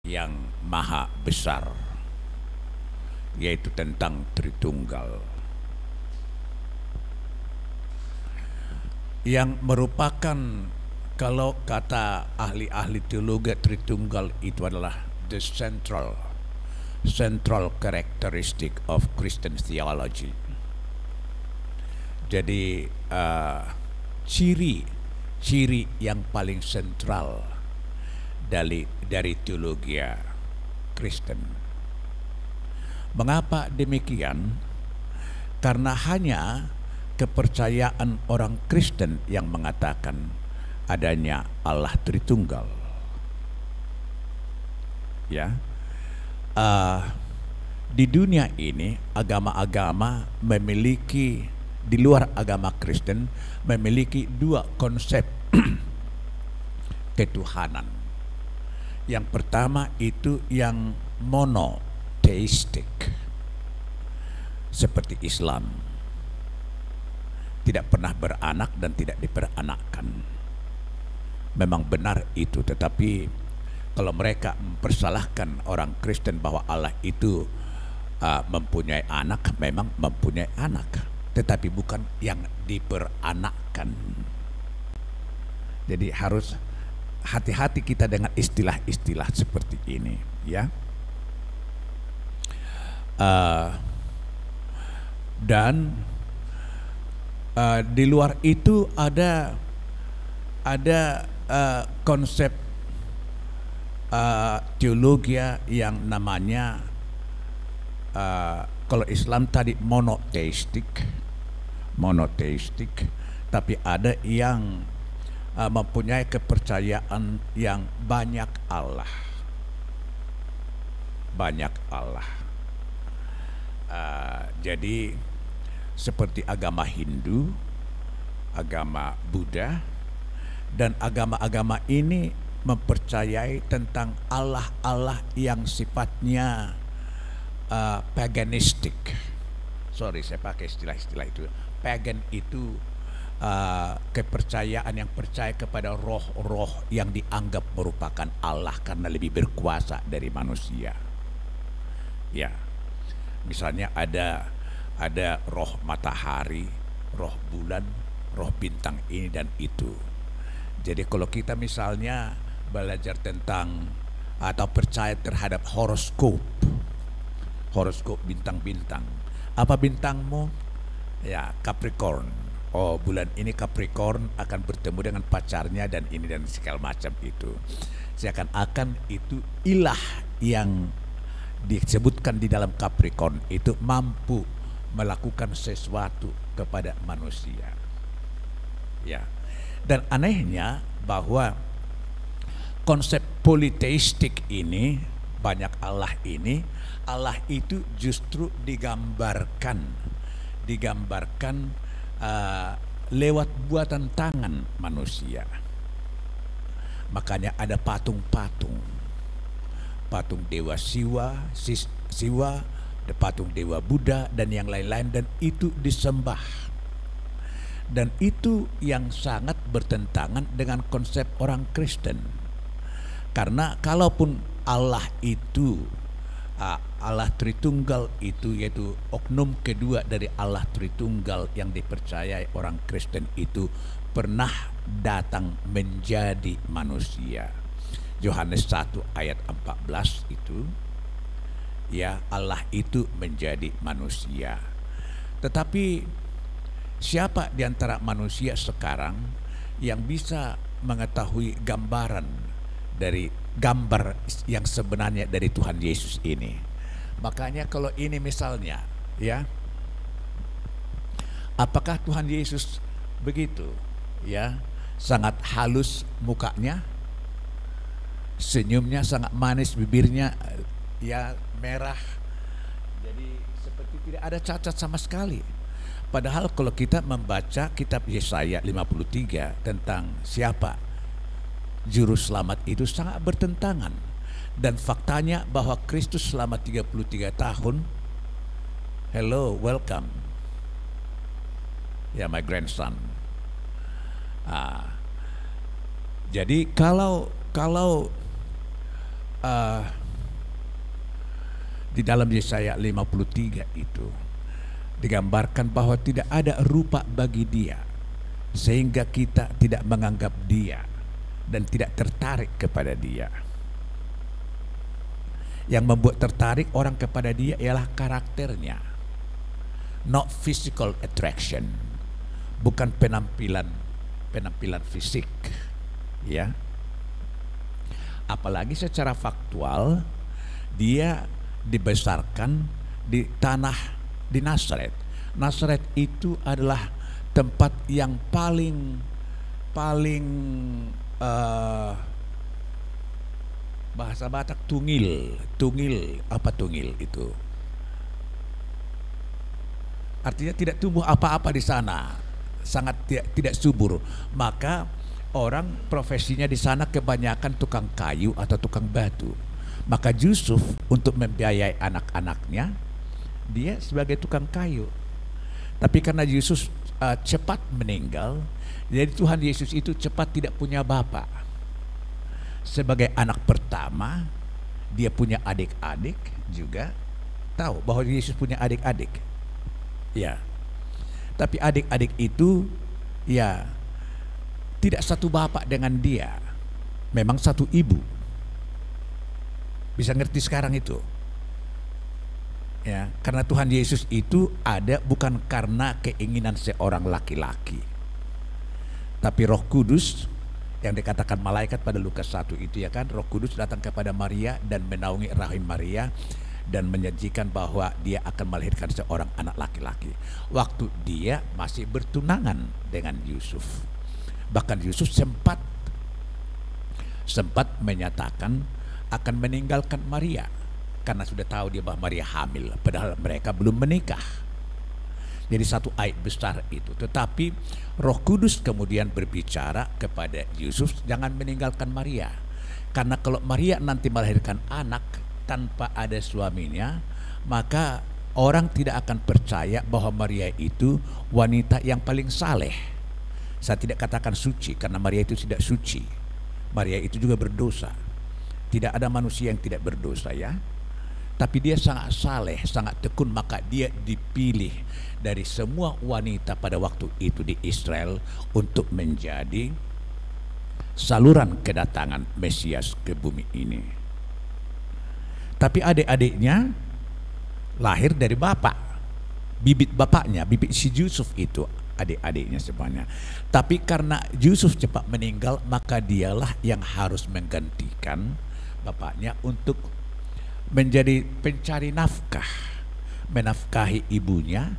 yang maha besar, yaitu tentang Tritunggal, yang merupakan, kalau kata ahli-ahli teologi, Tritunggal itu adalah the central characteristic of Christian theology. Jadi ciri yang paling sentral dari teologi Kristen. Mengapa demikian? Karena hanya kepercayaan orang Kristen yang mengatakan adanya Allah Tritunggal. Ya, di dunia ini agama-agama memiliki, di luar agama Kristen, memiliki dua konsep ketuhanan. Yang pertama itu yang monoteistik, seperti Islam, tidak pernah beranak dan tidak diperanakkan. Memang benar itu, tetapi kalau mereka mempersalahkan orang Kristen bahwa Allah itu mempunyai anak, memang mempunyai anak, tetapi bukan yang diperanakkan. Jadi harus hati-hati kita dengan istilah-istilah seperti ini, ya. Dan di luar itu ada konsep teologi yang namanya, kalau Islam tadi monoteistik, tapi ada yang mempunyai kepercayaan yang banyak Allah. Jadi seperti agama Hindu, agama Buddha, dan agama-agama ini mempercayai tentang Allah-Allah yang sifatnya paganistik. Sorry, saya pakai istilah-istilah itu. Pagan itu kepercayaan yang percaya kepada roh-roh yang dianggap merupakan Allah karena lebih berkuasa dari manusia. Ya, misalnya ada roh matahari, roh bulan, roh bintang ini dan itu. Jadi kalau kita misalnya belajar tentang atau percaya terhadap horoskop bintang-bintang, apa bintangmu? Ya, Capricorn. Oh, bulan ini Capricorn akan bertemu dengan pacarnya dan ini dan segala macam itu. Seakan-akan itu ilah yang disebutkan di dalam Capricorn itu mampu melakukan sesuatu kepada manusia. Ya. Dan anehnya bahwa konsep politeistik ini, banyak Allah ini, Allah itu justru digambarkan lewat buatan tangan manusia. Makanya ada patung Dewa Siwa, ada patung Dewa Buddha dan yang lain-lain, dan itu disembah. Dan itu yang sangat bertentangan dengan konsep orang Kristen. Karena kalaupun Allah itu Allah Tritunggal itu, yaitu oknum kedua dari Allah Tritunggal yang dipercayai orang Kristen itu, pernah datang menjadi manusia. Yohanes 1 ayat 14 itu, ya, Allah itu menjadi manusia. Tetapi siapa di antara manusia sekarang yang bisa mengetahui gambar yang sebenarnya dari Tuhan Yesus ini? Makanya kalau ini misalnya, ya, apakah Tuhan Yesus begitu, ya, sangat halus mukanya, senyumnya sangat manis, bibirnya ya merah, jadi seperti tidak ada cacat sama sekali. Padahal kalau kita membaca kitab Yesaya 53 tentang siapa juru selamat itu sangat bertentangan. Dan faktanya bahwa Kristus selama 33 tahun, hello, welcome, ya, my grandson. Jadi kalau uh, di dalam Yesaya 53 itu digambarkan bahwa tidak ada rupa bagi dia sehingga kita tidak menganggap dia dan tidak tertarik kepada dia. Yang membuat tertarik orang kepada dia ialah karakternya, not physical attraction, bukan penampilan fisik, ya. Apalagi secara faktual dia dibesarkan di tanah di Nazaret. Nazaret itu adalah tempat yang paling bahasa Batak tungil apa tungil itu? Artinya tidak tumbuh apa-apa di sana, sangat tidak subur. Maka orang profesinya di sana kebanyakan tukang kayu atau tukang batu. Maka Yusuf untuk membiayai anak-anaknya, dia sebagai tukang kayu. Tapi karena Yesus cepat meninggal, jadi Tuhan Yesus itu cepat tidak punya bapak. Sebagai anak pertama, dia punya adik-adik juga. Tahu bahwa Yesus punya adik-adik, ya. Tapi adik-adik itu, ya, tidak satu bapak dengan dia, memang satu ibu. Bisa ngerti sekarang itu, ya, karena Tuhan Yesus itu ada bukan karena keinginan seorang laki-laki, tapi Roh Kudus yang dikatakan malaikat pada Lukas 1 itu, ya kan, Roh Kudus datang kepada Maria dan menaungi rahim Maria dan menjanjikan bahwa dia akan melahirkan seorang anak laki-laki waktu dia masih bertunangan dengan Yusuf. Bahkan Yusuf sempat menyatakan akan meninggalkan Maria karena sudah tahu dia bahwa Maria hamil, padahal mereka belum menikah. Jadi satu aib besar itu. Tetapi Roh Kudus kemudian berbicara kepada Yusuf, jangan meninggalkan Maria, karena kalau Maria nanti melahirkan anak tanpa ada suaminya, maka orang tidak akan percaya bahwa Maria itu wanita yang paling saleh. Saya tidak katakan suci, karena Maria itu tidak suci. Maria itu juga berdosa. Tidak ada manusia yang tidak berdosa, ya. Tapi dia sangat saleh, sangat tekun, maka dia dipilih dari semua wanita pada waktu itu di Israel untuk menjadi saluran kedatangan Mesias ke bumi ini. Tapi adik-adiknya lahir dari bapak, bibit bapaknya, bibit si Yusuf itu adik-adiknya semuanya. Tapi karena Yusuf cepat meninggal, maka dialah yang harus menggantikan bapaknya untuk menjadi pencari nafkah, menafkahi ibunya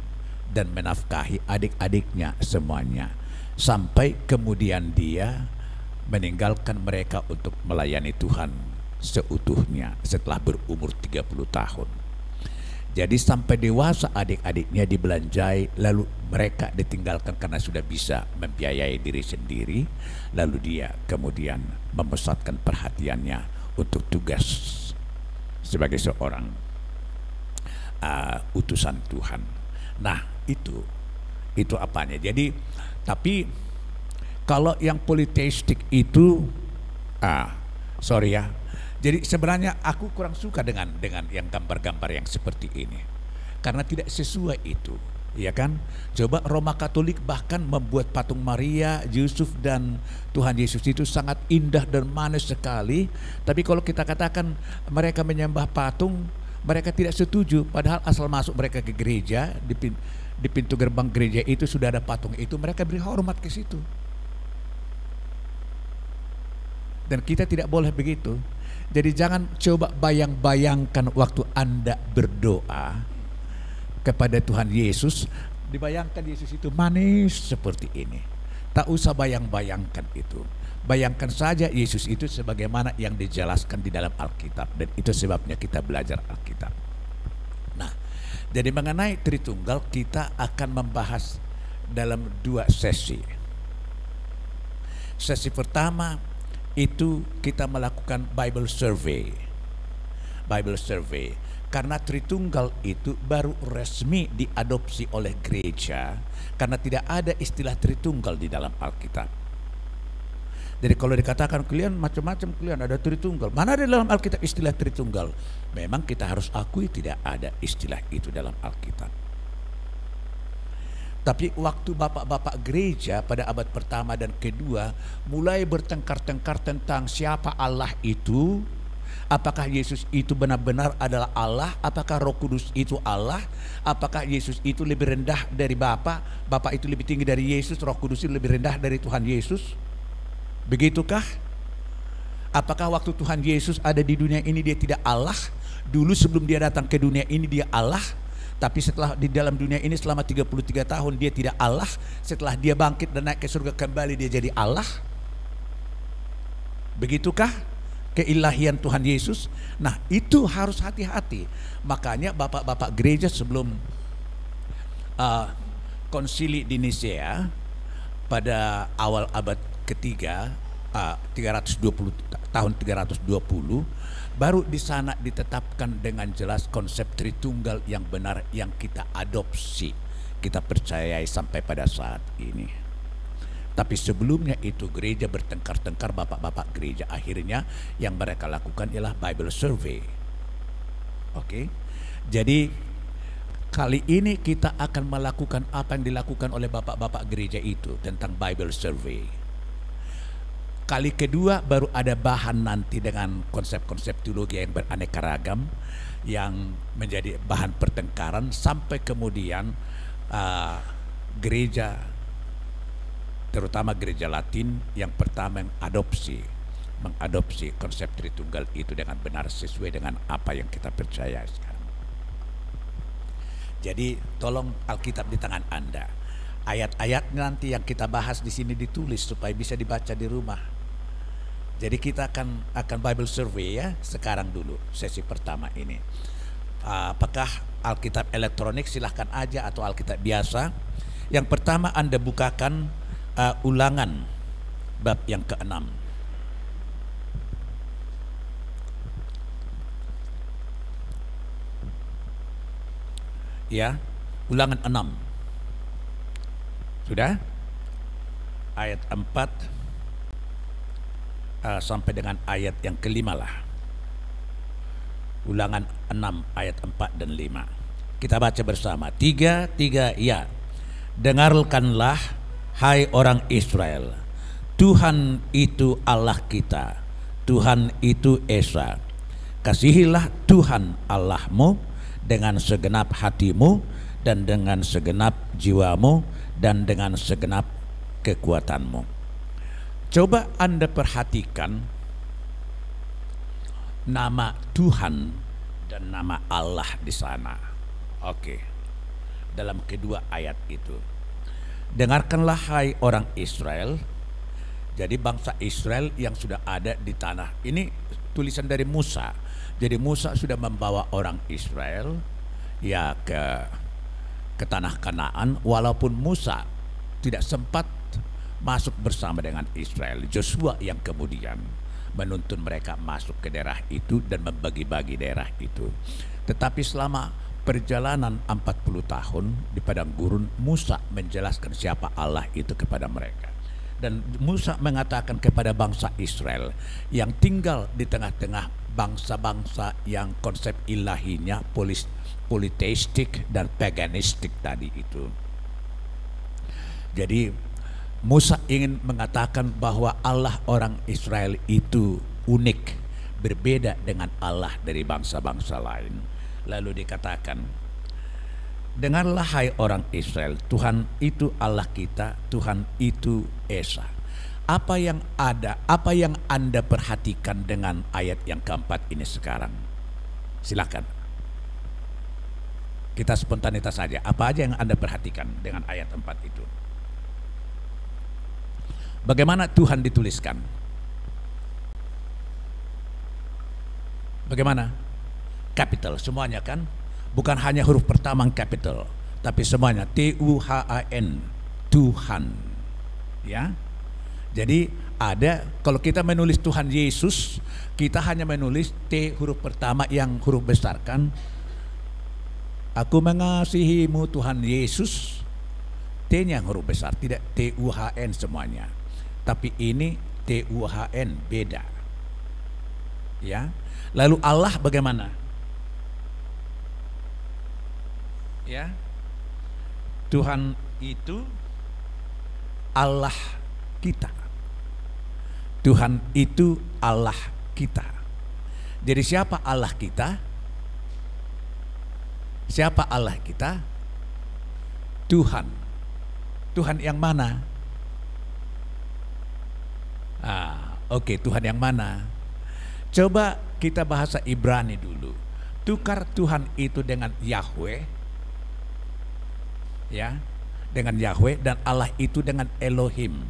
dan menafkahi adik-adiknya semuanya, sampai kemudian dia meninggalkan mereka untuk melayani Tuhan seutuhnya setelah berumur 30 tahun. Jadi sampai dewasa adik-adiknya dibelanjai, lalu mereka ditinggalkan karena sudah bisa membiayai diri sendiri. Lalu dia kemudian memusatkan perhatiannya untuk tugas sebagai seorang utusan Tuhan. Nah, itu apanya. Jadi, tapi kalau yang politeistik itu, sorry ya. Jadi sebenarnya aku kurang suka dengan yang gambar-gambar yang seperti ini, karena tidak sesuai itu, ya kan? Coba Roma Katolik bahkan membuat patung Maria, Yusuf dan Tuhan Yesus itu sangat indah dan manis sekali. Tapi kalau kita katakan mereka menyembah patung, mereka tidak setuju. Padahal asal masuk mereka ke gereja, di pintu gerbang gereja itu sudah ada patung itu, mereka beri hormat ke situ. Dan kita tidak boleh begitu. Jadi jangan coba bayang-bayangkan waktu Anda berdoa kepada Tuhan Yesus, dibayangkan Yesus itu manis seperti ini. Tak usah bayang-bayangkan itu. Bayangkan saja Yesus itu sebagaimana yang dijelaskan di dalam Alkitab, dan itu sebabnya kita belajar Alkitab. Nah, jadi mengenai Tritunggal kita akan membahas dalam 2 sesi. Sesi pertama itu kita melakukan Bible survey. Karena Tritunggal itu baru resmi diadopsi oleh gereja, karena tidak ada istilah Tritunggal di dalam Alkitab. Jadi kalau dikatakan kalian macam-macam, kalian ada Tritunggal, mana ada dalam Alkitab istilah Tritunggal? Memang kita harus akui tidak ada istilah itu dalam Alkitab. Tapi waktu bapak-bapak gereja pada abad pertama dan kedua mulai bertengkar-tengkar tentang siapa Allah itu, apakah Yesus itu benar-benar adalah Allah, apakah Roh Kudus itu Allah, apakah Yesus itu lebih rendah dari Bapa, Bapa itu lebih tinggi dari Yesus, Roh Kudus itu lebih rendah dari Tuhan Yesus. Begitukah? Apakah waktu Tuhan Yesus ada di dunia ini dia tidak Allah? Dulu sebelum dia datang ke dunia ini dia Allah, tapi setelah di dalam dunia ini selama 33 tahun dia tidak Allah. Setelah dia bangkit dan naik ke surga kembali dia jadi Allah. Begitukah keilahian Tuhan Yesus? Nah, itu harus hati-hati. Makanya bapak-bapak gereja sebelum konsili di Nisea pada awal abad ketiga, 320 baru di sana ditetapkan dengan jelas konsep Tritunggal yang benar yang kita adopsi, kita percayai sampai pada saat ini. Tapi sebelumnya itu gereja bertengkar-tengkar, bapak-bapak gereja akhirnya yang mereka lakukan ialah Bible survey. Oke. Jadi kali ini kita akan melakukan apa yang dilakukan oleh bapak-bapak gereja itu tentang Bible survey. Kali kedua baru ada bahan nanti dengan konsep-konsep teologi yang beraneka ragam yang menjadi bahan pertengkaran sampai kemudian gereja, terutama gereja Latin yang pertama yang mengadopsi konsep Tritunggal itu dengan benar sesuai dengan apa yang kita percaya sekarang. Jadi tolong Alkitab di tangan Anda. Ayat-ayat nanti yang kita bahas di sini ditulis supaya bisa dibaca di rumah. Jadi kita akan Bible survey ya sekarang dulu sesi pertama ini. Apakah Alkitab elektronik silahkan aja atau Alkitab biasa. Yang pertama Anda bukakan Ulangan bab yang ke-6. Ya, Ulangan 6. Sudah? Ayat 4 sampai dengan ayat yang ke-5 lah. Ulangan 6 ayat 4 dan 5. Kita baca bersama. 3 ya. Dengarkanlah hai orang Israel, Tuhan itu Allah kita, Tuhan itu Esa. Kasihilah Tuhan Allahmu dengan segenap hatimu dan dengan segenap jiwamu dan dengan segenap kekuatanmu. Coba Anda perhatikan nama Tuhan dan nama Allah di sana. Oke. Dalam kedua ayat itu. Dengarkanlah hai orang Israel. Jadi bangsa Israel yang sudah ada di tanah. Ini tulisan dari Musa. Jadi Musa sudah membawa orang Israel ya ke tanah Kanaan, walaupun Musa tidak sempat masuk bersama dengan Israel. Joshua yang kemudian menuntun mereka masuk ke daerah itu dan membagi-bagi daerah itu. Tetapi selama perjalanan 40 tahun di padang gurun, Musa menjelaskan siapa Allah itu kepada mereka. Dan Musa mengatakan kepada bangsa Israel yang tinggal di tengah-tengah bangsa-bangsa yang konsep ilahinya politeistik dan paganistik tadi itu. Jadi Musa ingin mengatakan bahwa Allah orang Israel itu unik, berbeda dengan Allah dari bangsa-bangsa lain. Lalu dikatakan, dengarlah hai orang Israel, Tuhan itu Allah kita, Tuhan itu Esa. Apa yang Anda perhatikan dengan ayat yang keempat ini sekarang? Silakan. Kita spontanitas saja. Apa aja yang Anda perhatikan dengan ayat 4 itu? Bagaimana Tuhan dituliskan? Bagaimana? Capital semuanya kan? Bukan hanya huruf pertama capital, tapi semuanya T-U-H-A-N, Tuhan. Ya. Jadi ada, kalau kita menulis Tuhan Yesus, kita hanya menulis T huruf pertama yang huruf besar kan? Aku mengasihimu Tuhan Yesus, T-nya huruf besar, tidak T-U-H-N semuanya. Tapi ini Tuhan, beda. Ya. Lalu Allah bagaimana? Ya. Tuhan itu Allah kita. Tuhan itu Allah kita. Jadi siapa Allah kita? Siapa Allah kita? Tuhan. Tuhan yang mana? Oke, Tuhan yang mana? Coba kita bahasa Ibrani dulu. Tukar Tuhan itu dengan Yahweh, ya, dengan Yahweh, dan Allah itu dengan Elohim.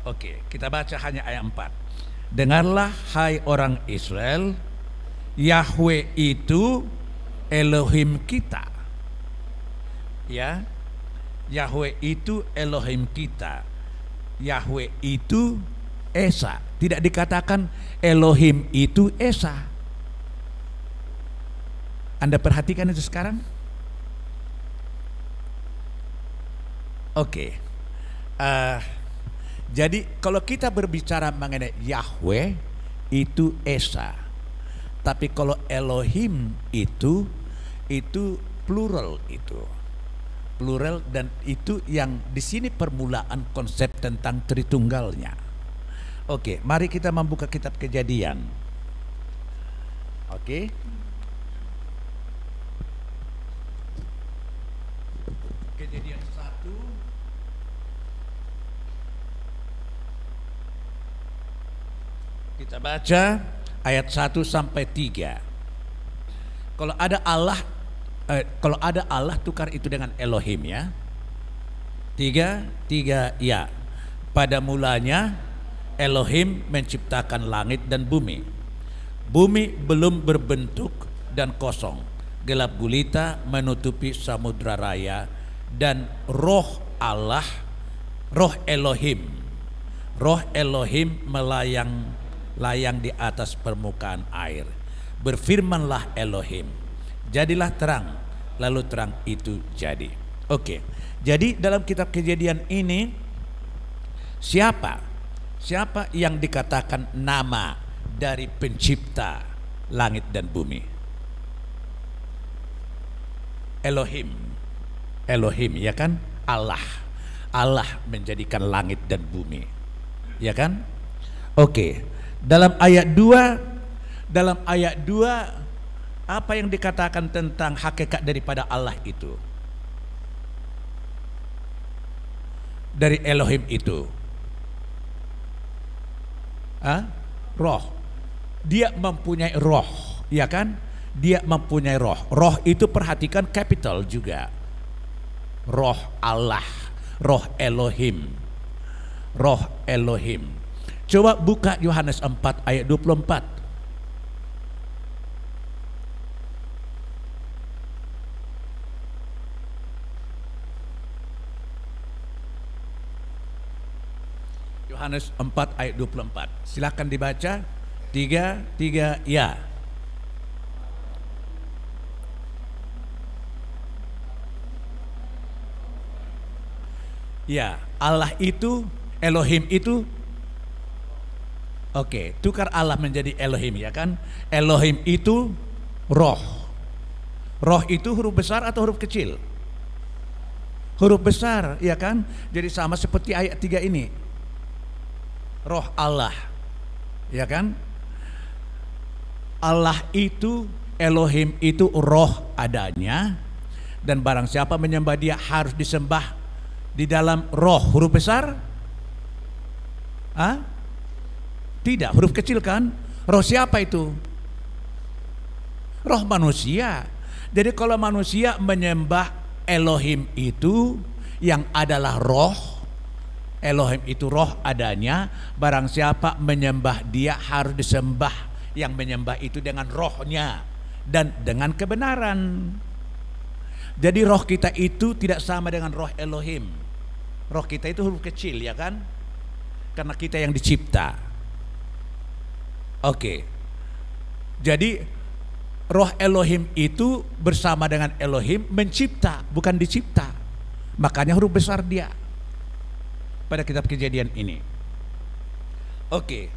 Oke, kita baca hanya ayat 4. Dengarlah hai orang Israel, Yahweh itu Elohim kita. Ya, Yahweh itu Elohim kita. Yahweh itu Esa. Tidak dikatakan Elohim itu Esa. Anda perhatikan itu sekarang? Oke. Jadi kalau kita berbicara mengenai Yahweh itu Esa. Tapi kalau Elohim itu plural itu. Plural, dan itu yang di sini permulaan konsep tentang Tritunggalnya. Oke, mari kita membuka kitab Kejadian. Oke. Kejadian 1 kita baca ayat 1 sampai 3. Kalau ada Allah tukar itu dengan Elohim, ya. Tiga ya. Pada mulanya Elohim menciptakan langit dan bumi. Bumi belum berbentuk dan kosong. Gelap gulita menutupi samudra raya, dan roh Allah, roh Elohim melayang di atas permukaan air. Berfirmanlah Elohim, jadilah terang, lalu terang itu jadi. Oke. Jadi dalam kitab Kejadian ini siapa yang dikatakan nama dari pencipta langit dan bumi? Elohim, ya kan? Allah menjadikan langit dan bumi, ya kan? Oke. Dalam ayat 2 apa yang dikatakan tentang hakikat daripada Allah itu? Dari Elohim itu, roh. Dia mempunyai roh, ya kan? Dia mempunyai roh. Roh itu perhatikan capital juga. Roh Allah, roh Elohim. Coba buka Yohanes 4 ayat 24. Yohanes 4 ayat 24. Silakan dibaca. 3 ya. Ya, Allah itu, Elohim itu. Oke, tukar Allah menjadi Elohim, ya kan? Elohim itu roh. Roh itu huruf besar atau huruf kecil? Huruf besar, ya kan? Jadi sama seperti ayat 3 ini. Roh Allah, ya kan? Allah itu, Elohim itu roh adanya, dan barang siapa menyembah dia harus disembah di dalam roh. Huruf besar? Tidak, huruf kecil kan? Roh siapa itu? Roh manusia. Jadi kalau manusia menyembah Elohim itu yang adalah roh, Elohim itu roh adanya, barang siapa menyembah dia harus disembah yang menyembah itu dengan rohnya dan dengan kebenaran. Jadi roh kita itu tidak sama dengan roh Elohim. Roh kita itu huruf kecil, ya kan? Karena kita yang dicipta. Oke. Jadi roh Elohim itu bersama dengan Elohim mencipta, bukan dicipta. Makanya huruf besar dia pada kitab Kejadian ini. Oke.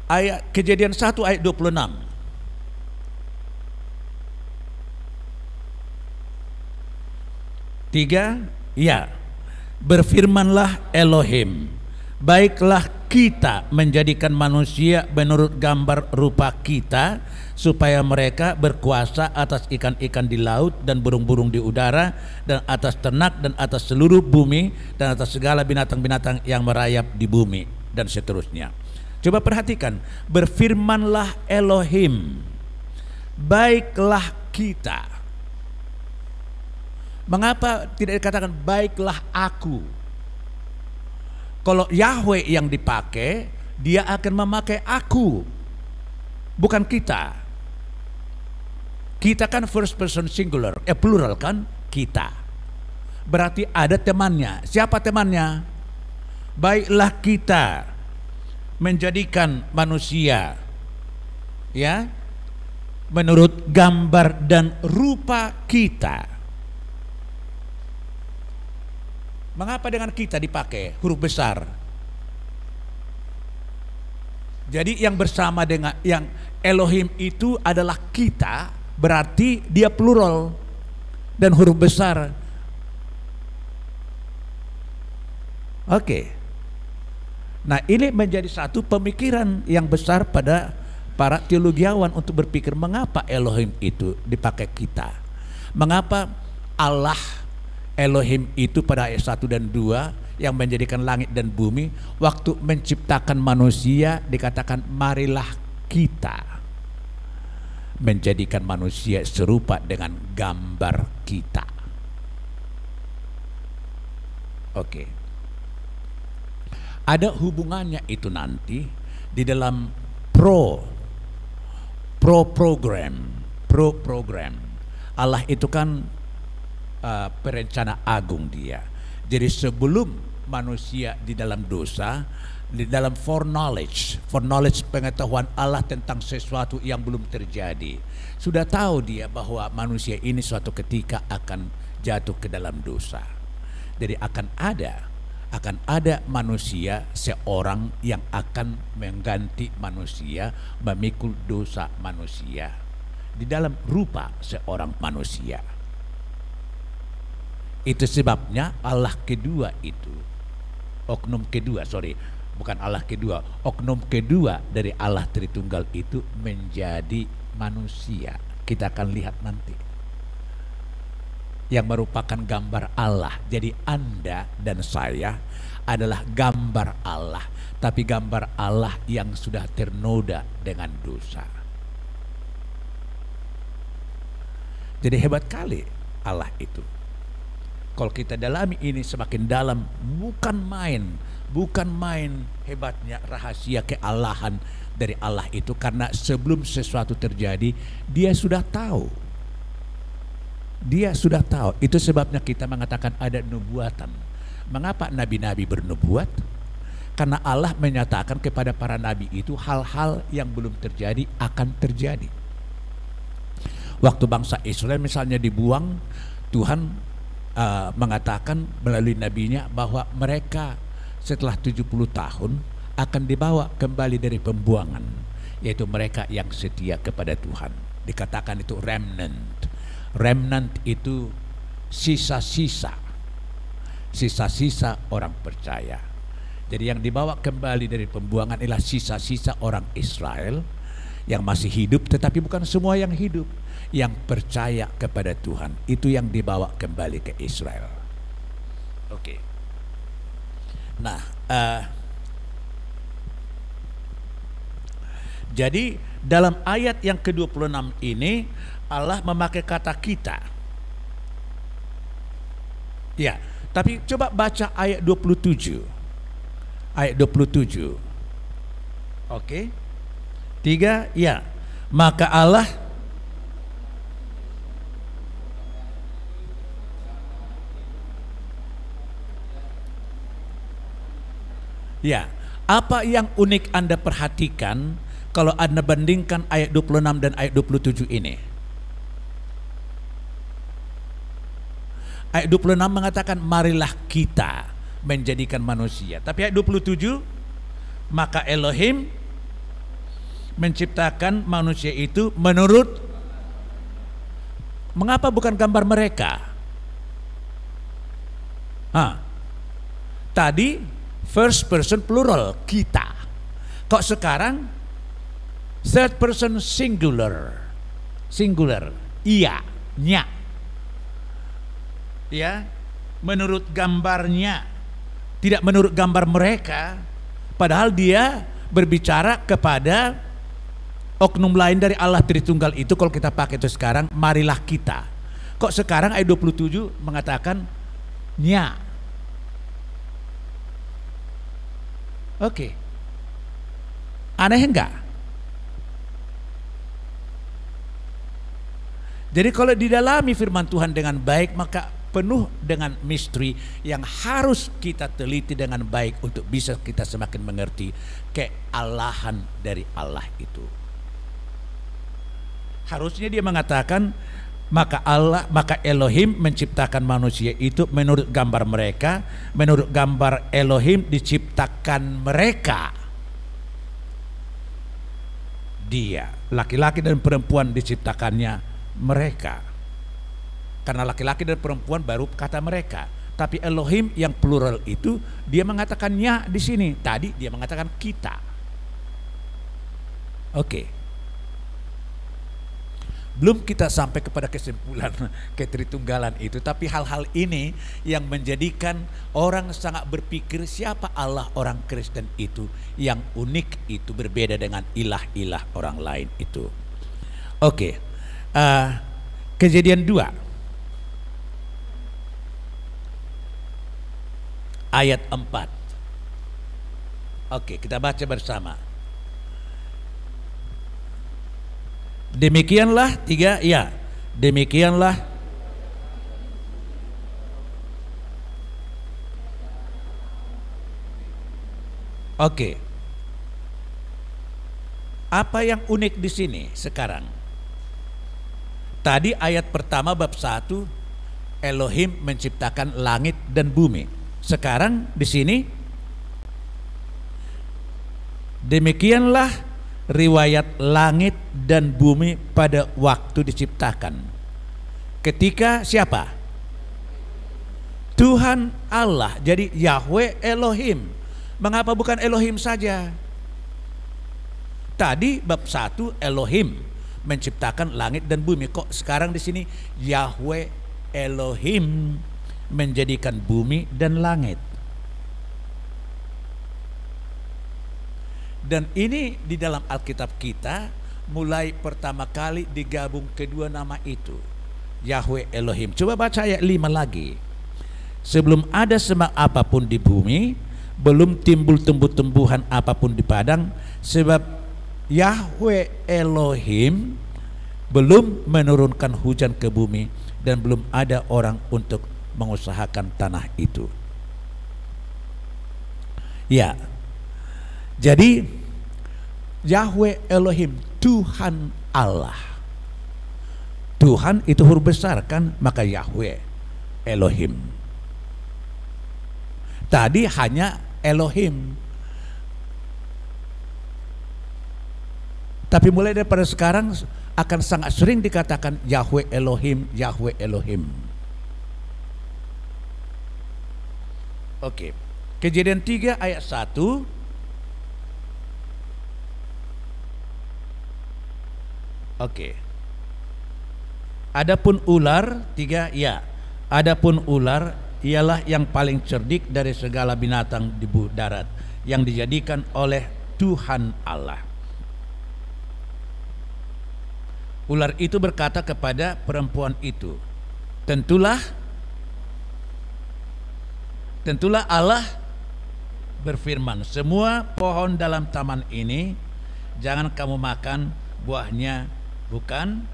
Ayat Kejadian 1 ayat 26. Tiga, ya. Berfirmanlah Elohim, baiklah kita menjadikan manusia menurut gambar rupa kita, supaya mereka berkuasa atas ikan-ikan di laut dan burung-burung di udara, dan atas ternak, dan atas seluruh bumi, dan atas segala binatang-binatang yang merayap di bumi, dan seterusnya. Coba perhatikan, berfirmanlah Elohim, baiklah kita. Mengapa tidak dikatakan baiklah aku? Kalau Yahweh yang dipakai, dia akan memakai aku, bukan kita. Kita kan first person singular, plural kan, kita. Berarti ada temannya. Siapa temannya? Baiklah kita menjadikan manusia, ya, menurut gambar dan rupa kita. Mengapa dengan kita dipakai huruf besar? Jadi yang bersama dengan yang Elohim itu adalah kita, berarti dia plural dan huruf besar. Oke. Nah, ini menjadi satu pemikiran yang besar pada para teologiawan untuk berpikir mengapa Elohim itu dipakai kita. Mengapa Allah Elohim itu pada ayat 1 dan 2 yang menjadikan langit dan bumi, waktu menciptakan manusia dikatakan marilah kita menjadikan manusia serupa dengan gambar kita. Oke. Ada hubungannya itu nanti di dalam program. Allah itu kan perencana agung dia. Jadi sebelum manusia di dalam dosa, di dalam foreknowledge pengetahuan Allah tentang sesuatu yang belum terjadi, sudah tahu dia bahwa manusia ini suatu ketika akan jatuh ke dalam dosa. Jadi akan ada manusia, seorang yang akan mengganti manusia, memikul dosa manusia di dalam rupa seorang manusia. Itu sebabnya Allah kedua itu, oknum kedua dari Allah Tritunggal itu menjadi manusia. Kita akan lihat nanti, yang merupakan gambar Allah. Jadi Anda dan saya adalah gambar Allah, tapi gambar Allah yang sudah ternoda dengan dosa. Jadi hebat kali Allah itu. Kalau kita dalami ini semakin dalam, bukan main hebatnya rahasia kealahan dari Allah itu, karena sebelum sesuatu terjadi dia sudah tahu. Itu sebabnya kita mengatakan ada nubuatan. Mengapa nabi-nabi bernubuat? Karena Allah menyatakan kepada para nabi itu hal-hal yang belum terjadi akan terjadi. Waktu bangsa Israel misalnya dibuang, Tuhan mengatakan melalui nabinya bahwa mereka setelah 70 tahun akan dibawa kembali dari pembuangan, yaitu mereka yang setia kepada Tuhan. Dikatakan itu remnant itu sisa-sisa orang percaya. Jadi yang dibawa kembali dari pembuangan adalah sisa-sisa orang Israel yang masih hidup, tetapi bukan semua yang hidup. Yang percaya kepada Tuhan itu yang dibawa kembali ke Israel. Oke. Nah, jadi dalam ayat yang ke-26 ini Allah memakai kata kita. Ya, tapi coba baca ayat 27. Ayat 27. Oke. 3, ya. Maka Allah ya, apa yang unik Anda perhatikan kalau Anda bandingkan ayat 26 dan ayat 27 ini? Ayat 26 mengatakan marilah kita menjadikan manusia. Tapi ayat 27, maka Elohim menciptakan manusia itu menurut, mengapa bukan gambar mereka? Tadi first person plural, kita. Kok sekarang third person singular, iya, nya, ya, menurut gambarnya, tidak menurut gambar mereka. Padahal dia berbicara kepada oknum lain dari Allah Tritunggal itu. Kalau kita pakai itu sekarang, marilah kita. Kok sekarang ayat 27 mengatakan nya? Oke, aneh enggak? Jadi kalau didalami firman Tuhan dengan baik, maka penuh dengan misteri yang harus kita teliti dengan baik untuk bisa kita semakin mengerti kealahan dari Allah itu. Harusnya dia mengatakan maka Elohim menciptakan manusia itu menurut gambar mereka, menurut gambar Elohim diciptakan mereka. Dia, laki-laki dan perempuan diciptakannya mereka. Karena laki-laki dan perempuan baru kata mereka. Tapi Elohim yang plural itu dia mengatakannya di sini. Tadi dia mengatakan kita. Oke. Belum kita sampai kepada kesimpulan ketritunggalan itu, tapi hal-hal ini yang menjadikan orang sangat berpikir siapa Allah orang Kristen itu yang unik itu, berbeda dengan ilah-ilah orang lain itu. Oke. Kejadian 2 ayat 4. Oke, kita baca bersama. Demikianlah 3, ya. Demikianlah oke. Apa yang unik di sini sekarang? Tadi ayat pertama bab 1 Elohim menciptakan langit dan bumi. Sekarang di sini demikianlah riwayat langit dan bumi pada waktu diciptakan. Ketika siapa? Tuhan Allah. Jadi Yahweh Elohim. Mengapa bukan Elohim saja? Tadi bab 1 Elohim menciptakan langit dan bumi. Kok sekarang di sini Yahweh Elohim menjadikan bumi dan langit? Dan ini di dalam Alkitab kita mulai pertama kali digabung kedua nama itu, Yahweh Elohim. Coba baca ayat 5 lagi. Sebelum ada semak apapun di bumi, belum timbul tumbuh-tumbuhan apapun di padang, sebab Yahweh Elohim belum menurunkan hujan ke bumi dan belum ada orang untuk mengusahakan tanah itu. Ya, jadi Yahweh Elohim, Tuhan Allah. Tuhan itu huruf besar kan, maka Yahweh Elohim. Tadi hanya Elohim, tapi mulai daripada sekarang akan sangat sering dikatakan Yahweh Elohim, Yahweh Elohim. Oke. Kejadian 3 ayat 1. Oke. Adapun ular 3, ya. Adapun ular ialah yang paling cerdik dari segala binatang di darat yang dijadikan oleh Tuhan Allah. Ular itu berkata kepada perempuan itu, Tentulah Allah berfirman, semua pohon dalam taman ini jangan kamu makan buahnya, bukan?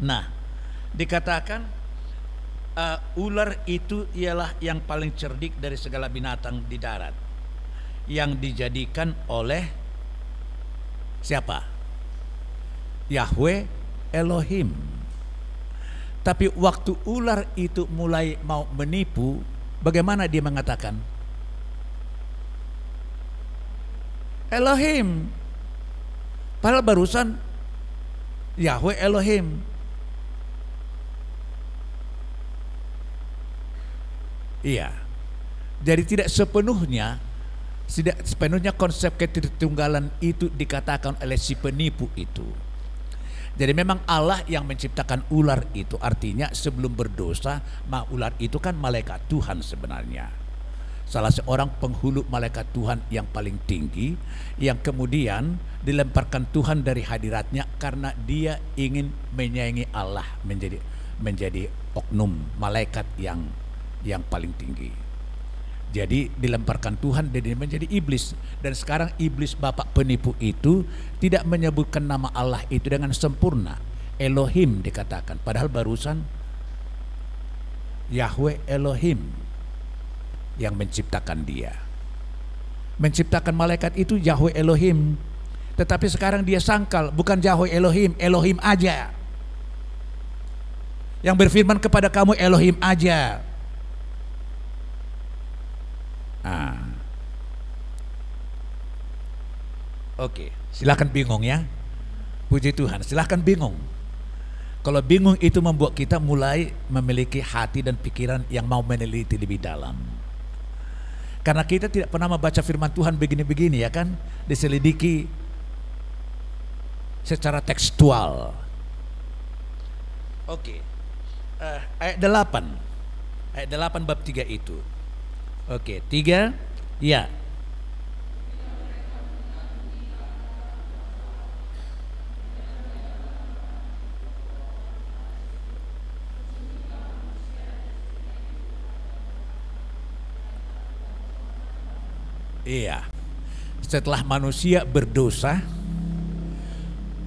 Nah, dikatakan ular itu ialah yang paling cerdik dari segala binatang di darat yang dijadikan oleh siapa? Yahweh Elohim. Tapi waktu ular itu mulai mau menipu, Bagaimana dia mengatakan? Elohim. Padahal barusan Yahweh Elohim. Iya. Jadi tidak sepenuhnya konsep ketritunggalan itu dikatakan oleh si penipu itu. Jadi memang Allah yang menciptakan ular itu, artinya sebelum berdosa, ular itu kan malaikat Tuhan sebenarnya. Salah seorang penghulu malaikat Tuhan yang paling tinggi, yang kemudian dilemparkan Tuhan dari hadiratnya karena dia ingin menyayangi Allah, menjadi oknum malaikat yang paling tinggi. Jadi dilemparkan Tuhan dan menjadi iblis. Dan sekarang iblis bapak penipu itu tidak menyebutkan nama Allah itu dengan sempurna. Elohim dikatakan. Padahal barusan Yahweh Elohim yang menciptakan dia. Menciptakan malaikat itu Yahweh Elohim. Tetapi sekarang dia sangkal, bukan Yahweh Elohim, Elohim aja. Yang berfirman kepada kamu Elohim aja. Oke, silahkan bingung ya. Puji Tuhan, silahkan bingung. Kalau bingung itu membuat kita mulai memiliki hati dan pikiran yang mau meneliti lebih dalam. Karena kita tidak pernah membaca firman Tuhan begini-begini ya kan, diselidiki secara tekstual. Oke, ayat 8 bab 3 itu. Oke, 3, ya. Iya. Setelah manusia berdosa,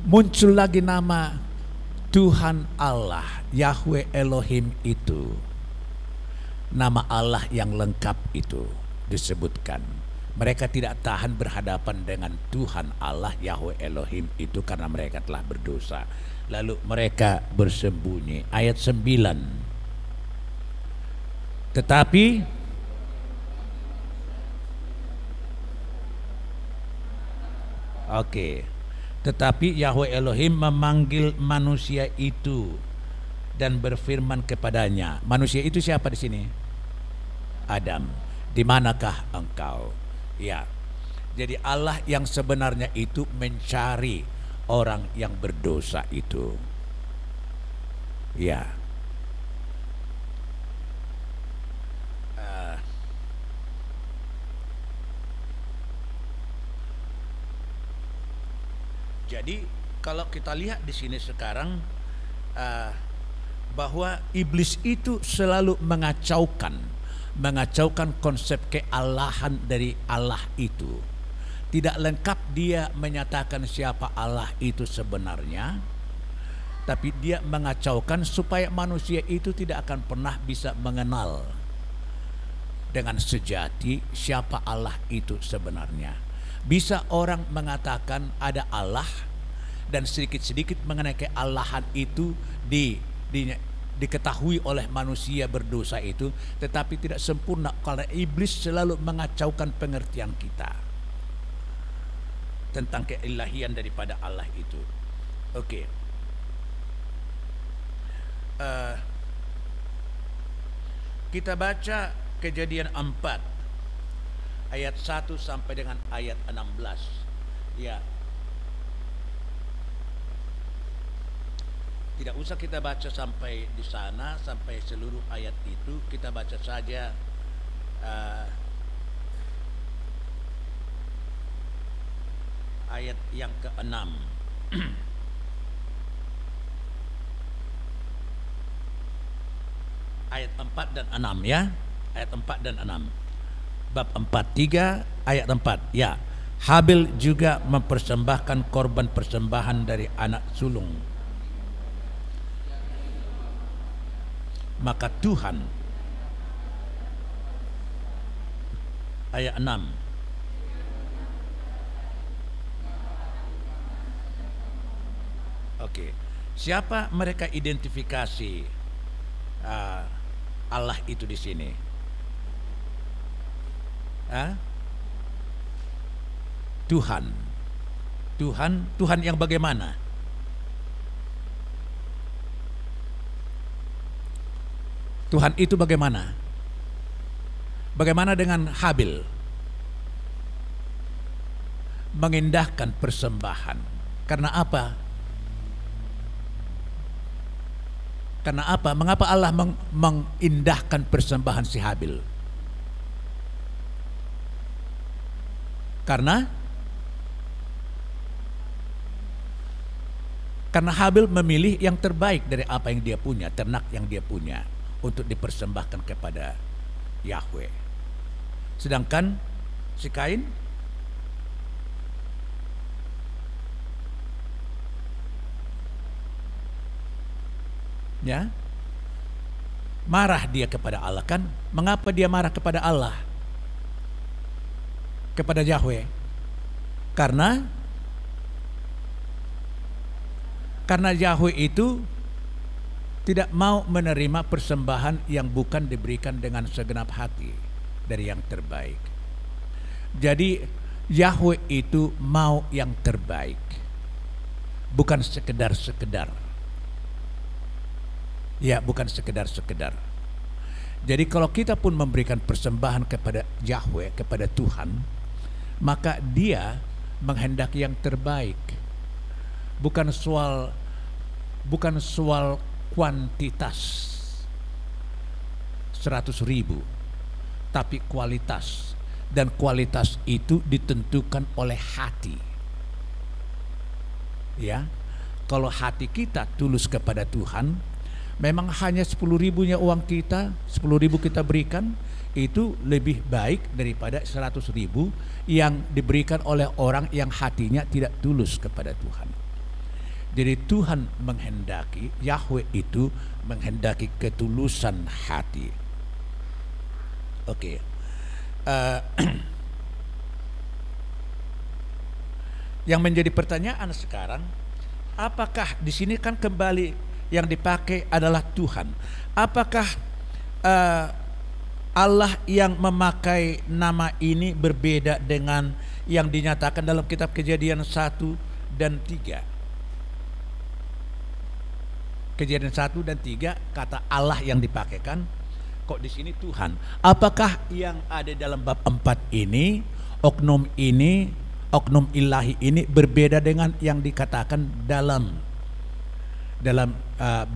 muncul lagi nama Tuhan Allah, Yahweh Elohim itu. Nama Allah yang lengkap itu disebutkan. Mereka tidak tahan berhadapan dengan Tuhan Allah Yahweh Elohim itu karena mereka telah berdosa. Lalu mereka bersembunyi. Ayat 9. Tetapi tetapi Yahweh Elohim memanggil manusia itu dan berfirman kepadanya. Manusia itu siapa di sini? Adam. Di manakah engkau? Ya. Jadi Allah yang sebenarnya itu mencari orang yang berdosa itu. Ya. Jadi kalau kita lihat di sini sekarang bahwa iblis itu selalu mengacaukan konsep kealahan dari Allah itu. Tidak lengkap dia menyatakan siapa Allah itu sebenarnya, tapi dia mengacaukan supaya manusia itu tidak akan pernah bisa mengenal dengan sejati siapa Allah itu sebenarnya. Bisa orang mengatakan ada Allah dan sedikit-sedikit mengenai kealahan itu diketahui oleh manusia berdosa itu, tetapi tidak sempurna karena iblis selalu mengacaukan pengertian kita tentang keilahian daripada Allah itu. Oke. Kita baca Kejadian 4 ayat 1 sampai dengan ayat 16. Ya. Tidak usah kita baca sampai di sana, sampai seluruh ayat itu. Kita baca saja ayat yang ke-6. Ayat 4 dan 6 ya. Ayat 4 dan 6. Bab 4:3 ayat 4. Ya. Habil juga mempersembahkan korban persembahan dari anak sulung. Maka Tuhan, ayat 6, oke, siapa mereka identifikasi Allah itu di sini? Ah? Tuhan. Tuhan yang bagaimana? Tuhan itu bagaimana? Bagaimana dengan Habil? Mengindahkan persembahan. Karena apa? Karena apa? Mengapa Allah mengindahkan persembahan si Habil? Karena Habil memilih yang terbaik dari apa yang dia punya, ternak yang dia punya, untuk dipersembahkan kepada Yahweh. Sedangkan si Kain ya, marah dia kepada Allah kan? Mengapa dia marah kepada Allah? Kepada Yahweh? Karena Yahweh itu tidak mau menerima persembahan yang bukan diberikan dengan segenap hati dari yang terbaik. Jadi Yahweh itu mau yang terbaik, bukan sekedar-sekedar. Ya, bukan sekedar-sekedar. Jadi kalau kita pun memberikan persembahan kepada Yahweh, kepada Tuhan, maka Dia menghendaki yang terbaik. Bukan soal kuantitas 100.000, tapi kualitas. Dan kualitas itu ditentukan oleh hati. Ya, kalau hati kita tulus kepada Tuhan, memang hanya 10.000-nya uang kita, 10.000 kita berikan, itu lebih baik daripada 100.000 yang diberikan oleh orang yang hatinya tidak tulus kepada Tuhan. Jadi Tuhan menghendaki, Yahweh itu menghendaki ketulusan hati. Oke. Yang menjadi pertanyaan sekarang, apakah di sini kan kembali yang dipakai adalah Tuhan? Apakah Allah yang memakai nama ini berbeda dengan yang dinyatakan dalam kitab Kejadian 1 dan 3? Kejadian 1 dan 3 kata Allah yang dipakaikan, kok di sini Tuhan. Apakah yang ada dalam bab 4 ini, oknum ilahi ini berbeda dengan yang dikatakan dalam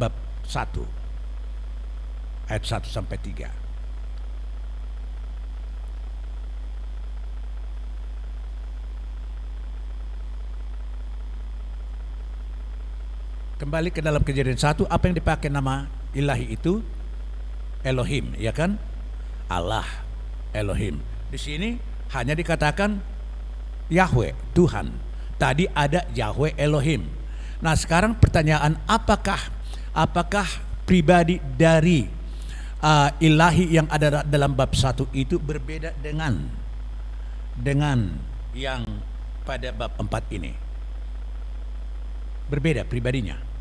bab 1 ayat 1 sampai 3? Kembali ke dalam Kejadian 1, apa yang dipakai nama ilahi itu? Elohim, ya kan? Allah, Elohim. Di sini hanya dikatakan Yahweh, Tuhan. Tadi ada Yahweh Elohim. Nah, sekarang pertanyaan, apakah pribadi dari ilahi yang ada dalam bab 1 itu berbeda dengan yang pada bab 4 ini? Berbeda pribadinya.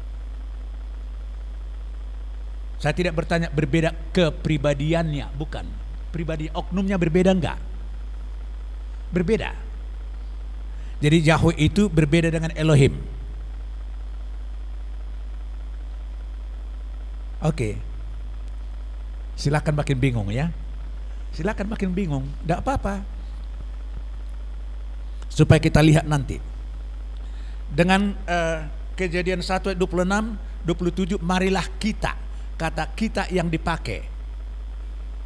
Saya tidak bertanya berbeda kepribadiannya, bukan. Pribadi oknumnya berbeda enggak? Berbeda. Jadi Yahweh itu berbeda dengan Elohim. Oke. Silakan makin bingung ya. Silakan makin bingung, enggak apa-apa. Supaya kita lihat nanti. Dengan Kejadian 1 ayat 26, 27, marilah kita. Kata kita yang dipakai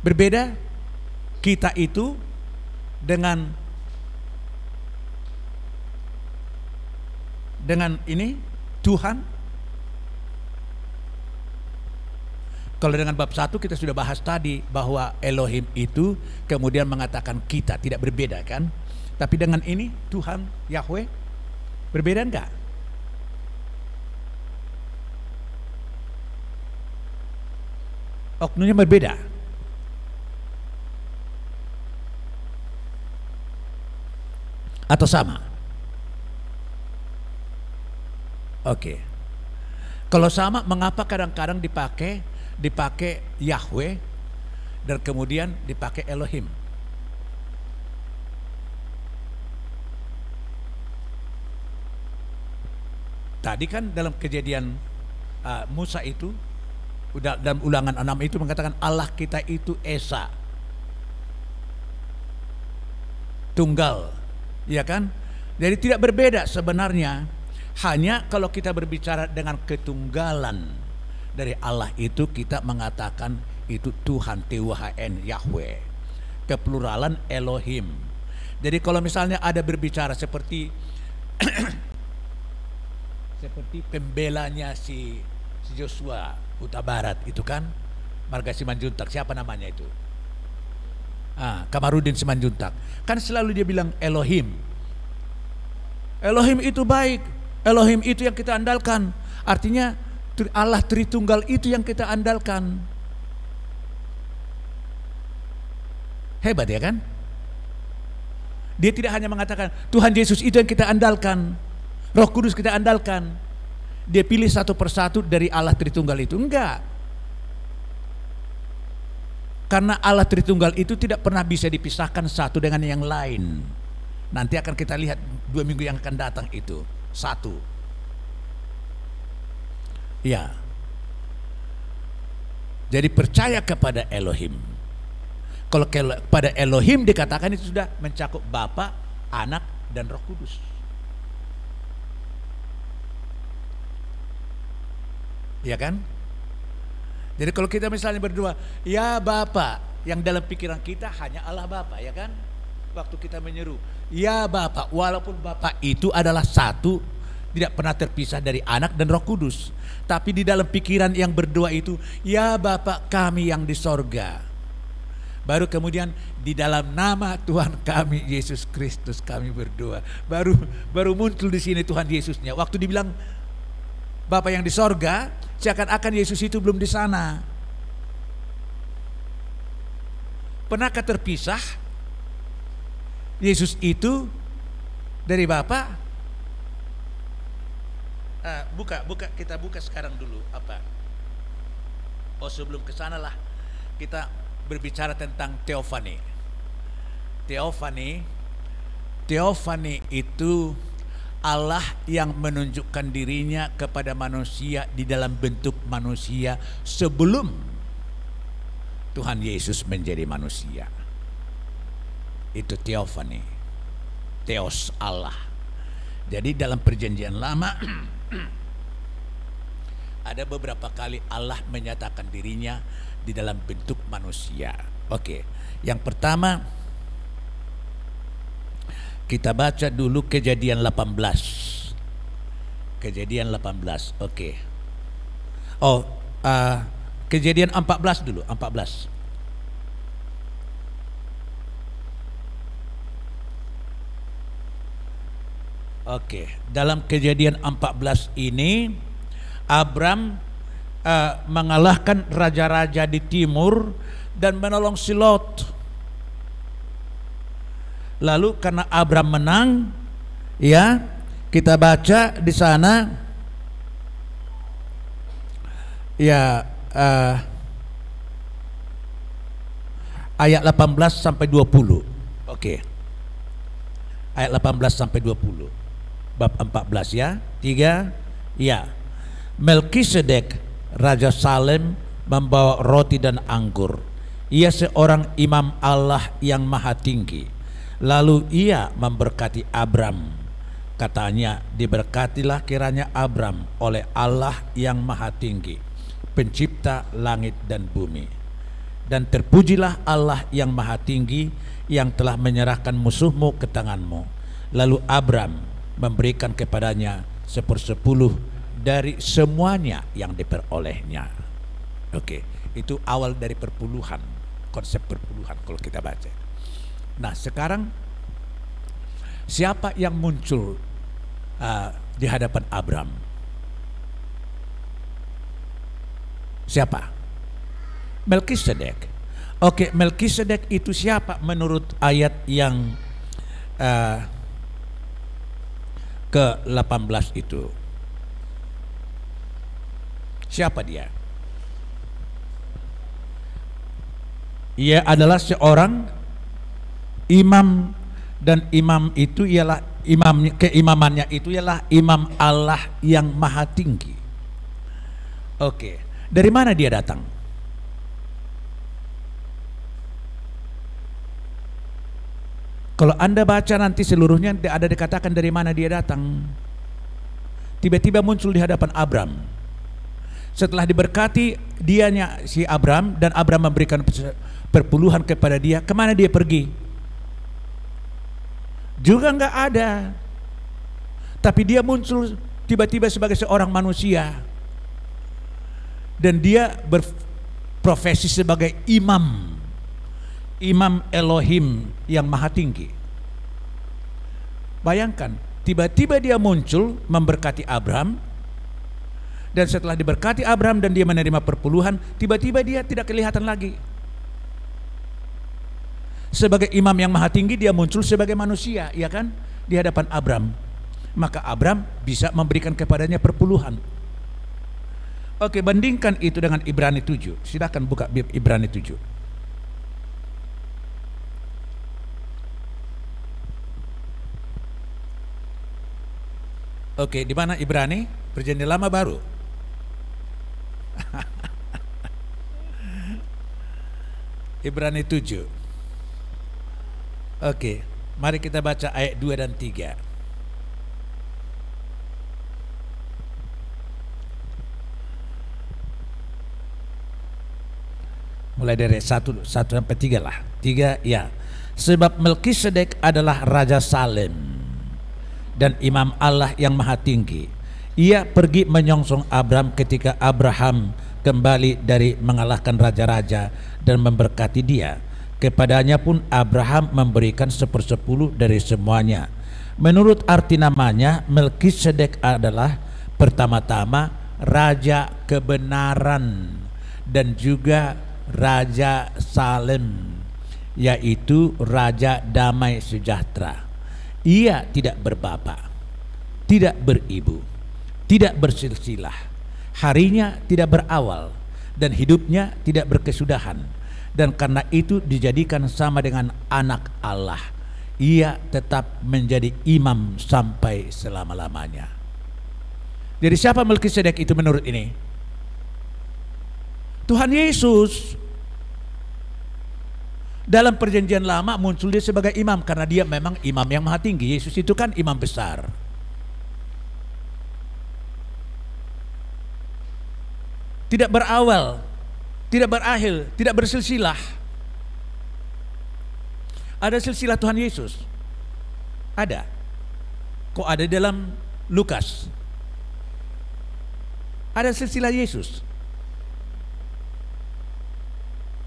berbeda. Kita itu dengan ini Tuhan. Kalau dengan bab 1 kita sudah bahas tadi bahwa Elohim itu kemudian mengatakan kita, tidak berbeda kan? Tapi dengan ini Tuhan Yahweh berbeda enggak? Oknumnya berbeda. Atau sama? Oke. Kalau sama, mengapa kadang-kadang dipakai Yahweh dan kemudian dipakai Elohim? tadi kan dalam kejadian Musa itu, udah dalam Ulangan 6 itu mengatakan Allah kita itu Esa, tunggal, ya kan? Jadi tidak berbeda sebenarnya. Hanya kalau kita berbicara dengan ketunggalan dari Allah itu, kita mengatakan itu Tuhan, TUHN, Yahweh. Kepluralan Elohim. Jadi kalau misalnya ada berbicara seperti seperti pembelanya si Joshua Huta Barat itu kan, Marga Simanjuntak, siapa namanya itu? Kamarudin Simanjuntak. Kan selalu dia bilang Elohim. Elohim itu baik, Elohim itu yang kita andalkan. Artinya Allah Tritunggal itu yang kita andalkan. Hebat ya kan? Dia tidak hanya mengatakan Tuhan Yesus itu yang kita andalkan, Roh Kudus kita andalkan. Dia pilih satu persatu dari Allah Tritunggal itu. Enggak. Karena Allah Tritunggal itu tidak pernah bisa dipisahkan satu dengan yang lain. Nanti akan kita lihat 2 minggu yang akan datang itu. Satu. Ya. Jadi percaya kepada Elohim. Kalau kepada Elohim dikatakan itu sudah mencakup Bapa, Anak, dan Roh Kudus. Ya kan? Jadi kalau kita misalnya berdoa, ya Bapa, yang dalam pikiran kita hanya Allah Bapa, ya kan? Waktu kita menyeru, ya Bapa, walaupun Bapa itu adalah satu, tidak pernah terpisah dari Anak dan Roh Kudus. Tapi di dalam pikiran yang berdoa itu, ya Bapa kami yang di sorga. Baru kemudian di dalam nama Tuhan kami Yesus Kristus kami berdoa. Baru muncul di sini Tuhan Yesusnya. Waktu dibilang Bapa yang di sorga, seakan-akan Yesus itu belum di sana. Pernahkah terpisah Yesus itu dari Bapa? Kita buka sekarang dulu apa? Oh, sebelum ke sana lah kita berbicara tentang teofani. Teofani itu Allah yang menunjukkan dirinya kepada manusia di dalam bentuk manusia sebelum Tuhan Yesus menjadi manusia. Itu teofani, Theos Allah. Jadi dalam perjanjian lama ada beberapa kali Allah menyatakan dirinya di dalam bentuk manusia. Oke, yang pertama kita baca dulu Kejadian 18. Kejadian 18. Oke. Oh, Kejadian 14 dulu, 14. Oke, dalam Kejadian 14 ini Abram mengalahkan raja-raja di timur dan menolong si Lot. Lalu karena Abram menang, ya, kita baca di sana, ya, ayat 18 sampai 20. Oke. Ayat 18 sampai 20. Bab 14 ya. 3. Ya. Melkisedek Raja Salem membawa roti dan anggur. Ia seorang imam Allah yang maha tinggi. Lalu ia memberkati Abram. Katanya, diberkatilah kiranya Abram oleh Allah yang maha tinggi, pencipta langit dan bumi. Dan terpujilah Allah yang maha tinggi yang telah menyerahkan musuhmu ke tanganmu. Lalu Abram memberikan kepadanya 1/10 dari semuanya yang diperolehnya. Oke, itu awal dari perpuluhan, konsep perpuluhan kalau kita baca. Nah sekarang siapa yang muncul di hadapan Abram? Siapa? Melkisedek. Oke, Melkisedek itu siapa menurut ayat yang ke-18 itu? Siapa dia? Ia adalah seorang imam, dan imam itu ialah keimamannya itu ialah imam Allah yang maha tinggi. Oke, dari mana dia datang? Kalau Anda baca nanti seluruhnya ada dikatakan dari mana dia datang. Tiba-tiba muncul di hadapan Abram. Setelah diberkati dianya si Abram, dan Abram memberikan perpuluhan kepada dia, kemana dia pergi? Juga nggak ada. Tapi dia muncul tiba-tiba sebagai seorang manusia, dan dia berprofesi sebagai imam Elohim yang maha tinggi. Bayangkan, tiba-tiba dia muncul memberkati Abram, dan setelah diberkati Abram dan dia menerima perpuluhan, tiba-tiba dia tidak kelihatan lagi. Sebagai imam yang maha tinggi, dia muncul sebagai manusia, ya kan, di hadapan Abram. Maka Abram bisa memberikan kepadanya perpuluhan. Oke, bandingkan itu dengan Ibrani 7. Silakan buka Ibrani 7. Oke, di mana Ibrani? Perjanjian Lama Baru. Ibrani 7. Oke, mari kita baca ayat 2 dan 3. Mulai dari 1 sampai 3 lah. 3 ya. Sebab Melkisedek adalah Raja Salem dan imam Allah yang maha tinggi. Ia pergi menyongsong Abram ketika Abraham kembali dari mengalahkan raja-raja dan memberkati dia. Kepadanya pun Abraham memberikan 1/10 dari semuanya. Menurut arti namanya, Melkisedek adalah pertama-tama Raja Kebenaran dan juga Raja Salem, yaitu Raja Damai Sejahtera. Ia tidak berbapak, tidak beribu, tidak bersilsilah, harinya tidak berawal, dan hidupnya tidak berkesudahan. Dan karena itu dijadikan sama dengan anak Allah. Ia tetap menjadi imam sampai selama-lamanya. Jadi siapa Melkisedek itu menurut ini? Tuhan Yesus. Dalam perjanjian lama muncul dia sebagai imam karena dia memang imam yang maha tinggi. Yesus itu kan imam besar. Tidak berawal, tidak berakhir, tidak bersilsilah. Ada silsilah Tuhan Yesus? Ada. Kok ada dalam Lukas? Ada silsilah Yesus.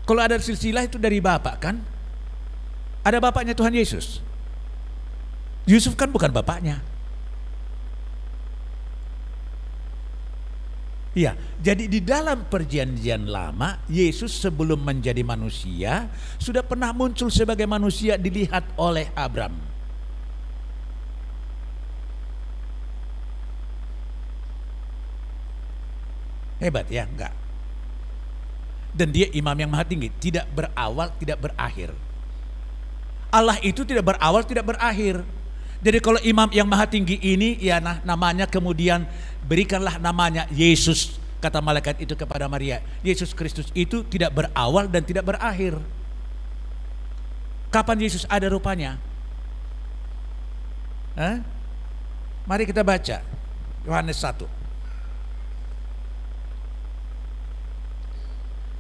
Kalau ada silsilah itu dari bapak kan? Ada bapaknya Tuhan Yesus. Yusuf kan bukan bapaknya. Iya, jadi di dalam perjanjian lama, Yesus sebelum menjadi manusia sudah pernah muncul sebagai manusia dilihat oleh Abram. Hebat ya, enggak? Dan dia imam yang maha tinggi, tidak berawal, tidak berakhir. Allah itu tidak berawal, tidak berakhir. Jadi kalau imam yang maha tinggi ini, ya namanya kemudian berikanlah namanya Yesus, kata malaikat itu kepada Maria. Yesus Kristus itu tidak berawal dan tidak berakhir. Kapan Yesus ada rupanya? Mari kita baca Yohanes 1.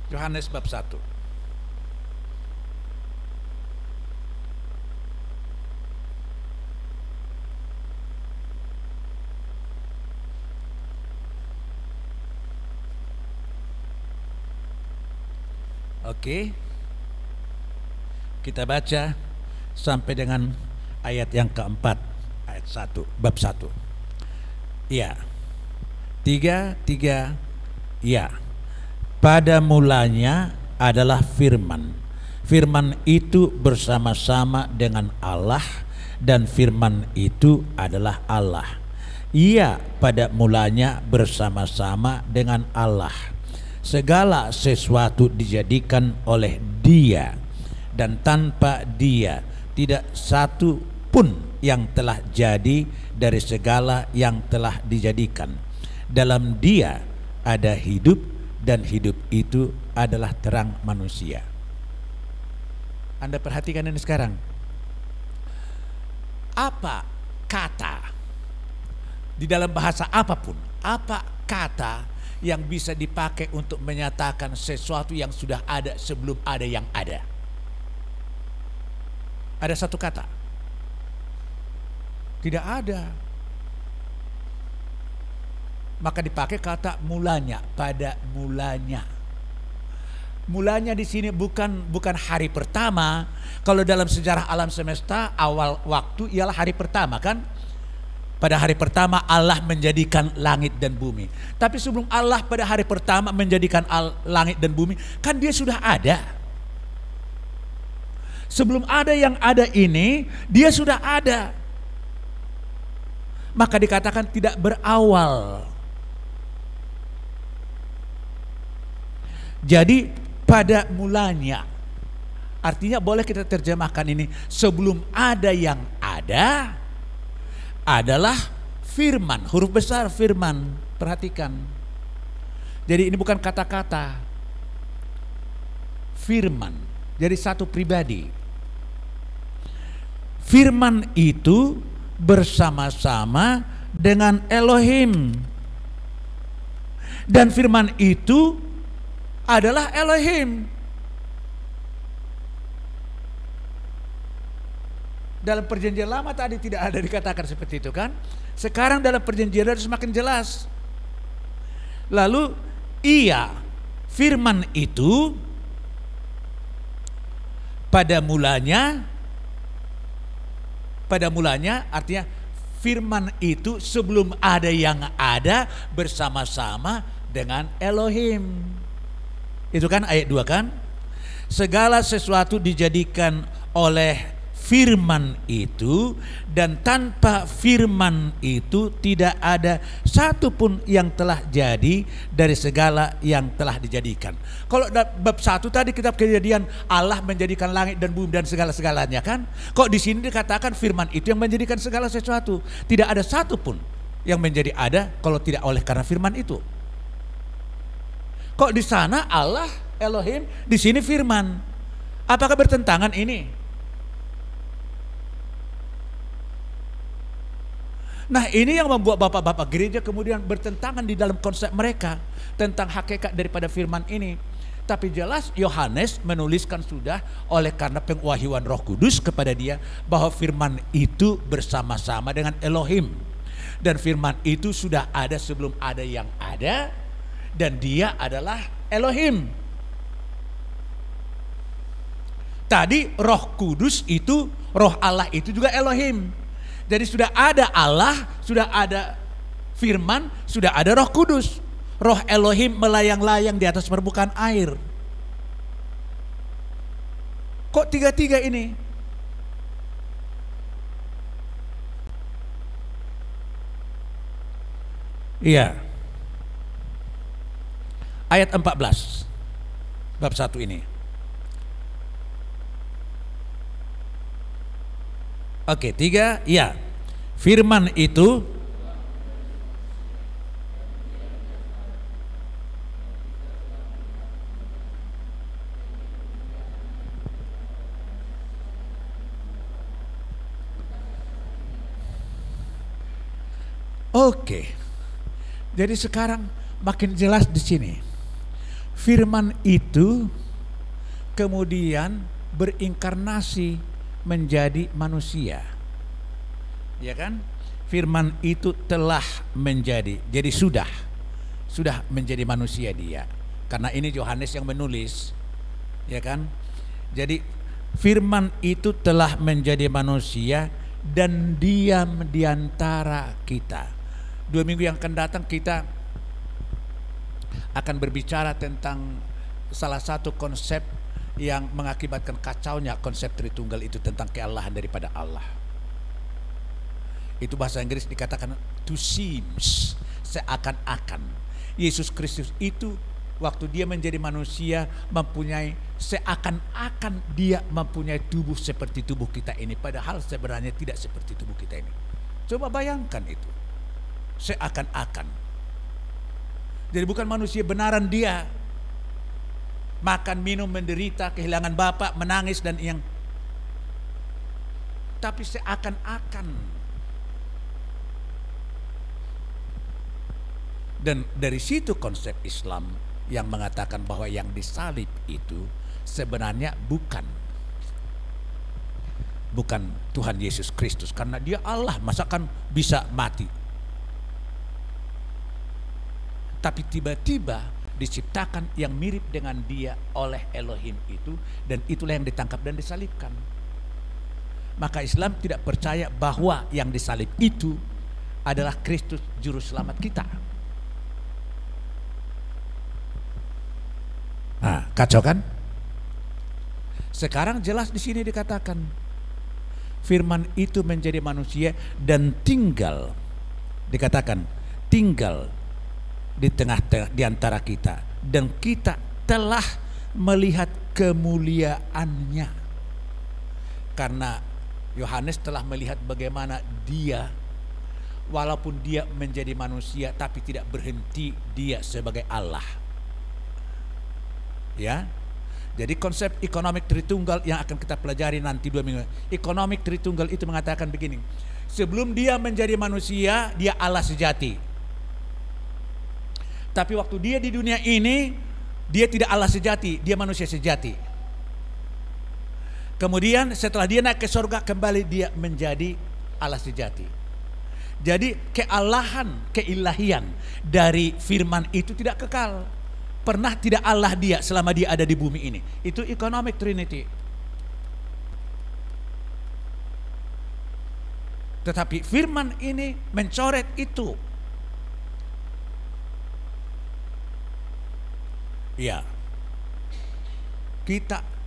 Yohanes bab 1. Oke. Kita baca sampai dengan ayat yang keempat, ayat 1, bab 1. Iya. 3. Iya. Pada mulanya adalah firman. Firman itu bersama-sama dengan Allah, dan firman itu adalah Allah. Ia pada mulanya bersama-sama dengan Allah. Segala sesuatu dijadikan oleh Dia, dan tanpa Dia tidak satu pun yang telah jadi dari segala yang telah dijadikan. Dalam Dia ada hidup, dan hidup itu adalah terang manusia. Anda perhatikan ini sekarang. Apa kata di dalam bahasa apapun, apa kata yang bisa dipakai untuk menyatakan sesuatu yang sudah ada sebelum ada yang ada? Ada satu kata? Tidak ada. Maka dipakai kata mulanya, pada mulanya. Mulanya di sini bukan hari pertama. Kalau dalam sejarah alam semesta, awal waktu ialah hari pertama, kan? Pada hari pertama Allah menjadikan langit dan bumi. Tapi sebelum Allah pada hari pertama menjadikan langit dan bumi, kan Dia sudah ada. Sebelum ada yang ada ini, Dia sudah ada. Maka dikatakan tidak berawal. Jadi pada mulanya, artinya boleh kita terjemahkan ini, sebelum ada yang ada adalah firman, huruf besar firman. Perhatikan. Jadi ini bukan kata-kata, firman. Jadi satu pribadi. Firman itu bersama-sama dengan Elohim. Dan firman itu adalah Elohim. Dalam perjanjian lama tadi tidak ada dikatakan seperti itu, kan? Sekarang dalam perjanjian baru semakin jelas. Lalu firman itu pada mulanya artinya firman itu sebelum ada yang ada bersama-sama dengan Elohim. Itu kan ayat 2, kan? Segala sesuatu dijadikan oleh firman itu, dan tanpa firman itu tidak ada satupun yang telah jadi dari segala yang telah dijadikan. Kalau bab 1 tadi kitab Kejadian, Allah menjadikan langit dan bumi dan segala-segalanya, kan? Kok di sini dikatakan firman itu yang menjadikan segala sesuatu? Tidak ada satupun yang menjadi ada kalau tidak oleh karena firman itu. Kok di sana Allah Elohim, di sini firman? Apakah bertentangan ini? Nah, ini yang membuat bapak-bapak gereja kemudian bertentangan di dalam konsep mereka tentang hakikat daripada firman ini. Tapi jelas Yohanes menuliskan sudah oleh karena pengwahyuan Roh Kudus kepada dia bahwa firman itu bersama-sama dengan Elohim. Dan firman itu sudah ada sebelum ada yang ada, dan Dia adalah Elohim. Tadi Roh Kudus itu, Roh Allah itu juga Elohim. Jadi sudah ada Allah, sudah ada firman, sudah ada Roh Kudus. Roh Elohim melayang-layang di atas permukaan air. Kok tiga-tiga ini? Iya. Ayat 14 bab 1 ini. Oke, 3, ya. Firman itu oke. Jadi sekarang makin jelas di sini. Firman itu kemudian berinkarnasi menjadi manusia, ya kan? Firman itu telah menjadi, jadi sudah menjadi manusia dia. Karena ini Yohanes yang menulis, ya kan? Jadi firman itu telah menjadi manusia dan diam di antara kita. 2 minggu yang akan datang kita akan berbicara tentang salah satu konsep yang mengakibatkan kacaunya konsep Tritunggal itu, tentang keallahan daripada Allah. Itu bahasa Inggris dikatakan to seems, seakan-akan Yesus Kristus itu waktu dia menjadi manusia mempunyai seakan-akan dia mempunyai tubuh seperti tubuh kita ini, padahal sebenarnya tidak seperti tubuh kita ini. Coba bayangkan itu, seakan-akan. Jadi bukan manusia benaran dia, makan, minum, menderita, kehilangan bapak, menangis dan yang, tapi seakan-akan. Dan dari situ konsep Islam yang mengatakan bahwa yang disalib itu sebenarnya bukan Tuhan Yesus Kristus, karena dia Allah, masakan bisa mati. Tapi tiba-tiba diciptakan yang mirip dengan dia oleh Elohim itu, dan itulah yang ditangkap dan disalibkan. Maka Islam tidak percaya bahwa yang disalib itu adalah Kristus juru selamat kita. Nah, kacau kan? Sekarang jelas di sini dikatakan firman itu menjadi manusia dan tinggal, dikatakan tinggal di tengah-tengah di antara kita, dan kita telah melihat kemuliaannya. Karena Yohanes telah melihat bagaimana dia, walaupun dia menjadi manusia, tapi tidak berhenti dia sebagai Allah. Ya, jadi konsep ekonomi Tritunggal yang akan kita pelajari nanti 2 minggu. Ekonomi Tritunggal itu mengatakan begini: sebelum dia menjadi manusia, dia Allah sejati. Tapi waktu dia di dunia ini, dia tidak Allah sejati, dia manusia sejati. Kemudian setelah dia naik ke surga, kembali dia menjadi Allah sejati. Jadi kealahan, keilahian dari firman itu tidak kekal. Pernah tidak Allah dia selama dia ada di bumi ini. Itu economic trinity. Tetapi firman ini mencoret itu. Ya,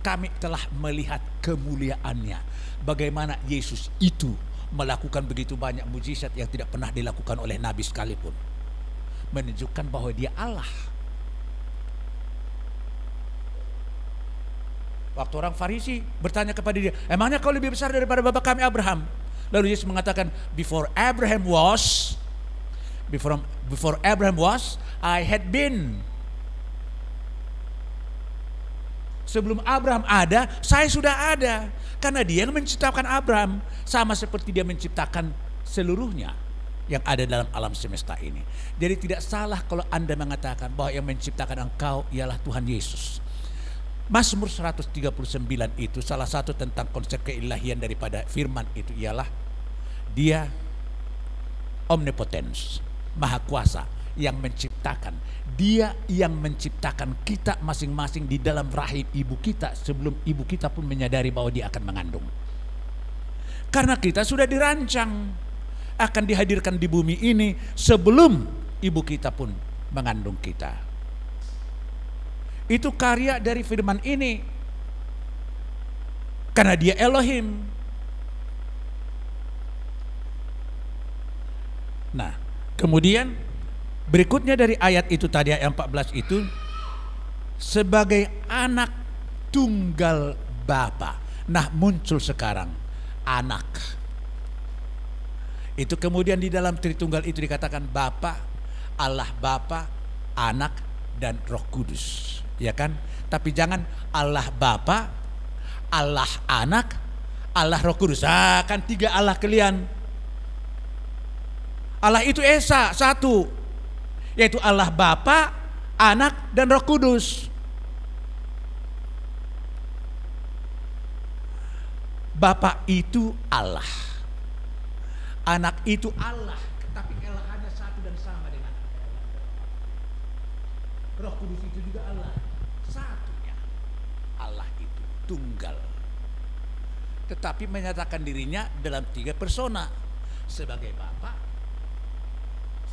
kami telah melihat kemuliaannya. Bagaimana Yesus itu melakukan begitu banyak mujizat yang tidak pernah dilakukan oleh Nabi sekalipun. Menunjukkan bahwa dia Allah. Waktu orang Farisi bertanya kepada dia, emangnya kau lebih besar daripada bapa kami Abraham? Lalu Yesus mengatakan, before Abraham was, I had been. Sebelum Abraham ada, saya sudah ada. Karena dia yang menciptakan Abraham, sama seperti dia menciptakan seluruhnya yang ada dalam alam semesta ini. Jadi tidak salah kalau Anda mengatakan bahwa yang menciptakan engkau ialah Tuhan Yesus. Mazmur 139 itu salah satu tentang konsep keilahian daripada firman itu ialah dia omnipotens, maha kuasa, yang menciptakan. Dia yang menciptakan kita masing-masing di dalam rahim ibu kita sebelum ibu kita pun menyadari bahwa dia akan mengandung. Karena kita sudah dirancang akan dihadirkan di bumi ini sebelum ibu kita pun mengandung kita. Itu karya dari firman ini. Karena dia Elohim. Nah, kemudian berikutnya dari ayat itu tadi, ayat 14 itu, sebagai anak tunggal Bapa. Nah, muncul sekarang anak. Itu kemudian di dalam Tritunggal itu dikatakan Bapa, Allah Bapa, Anak dan Roh Kudus. Ya kan? Tapi jangan Allah Bapa, Allah Anak, Allah Roh Kudus. Kan 3 Allah kalian. Allah itu Esa, satu, yaitu Allah Bapa, Anak dan Roh Kudus. Bapa itu Allah, Anak itu Allah, tapi Allahnya satu dan sama dengan Roh Kudus itu juga Allah. Satunya Allah itu tunggal, tetapi menyatakan dirinya dalam 3 persona, sebagai Bapa,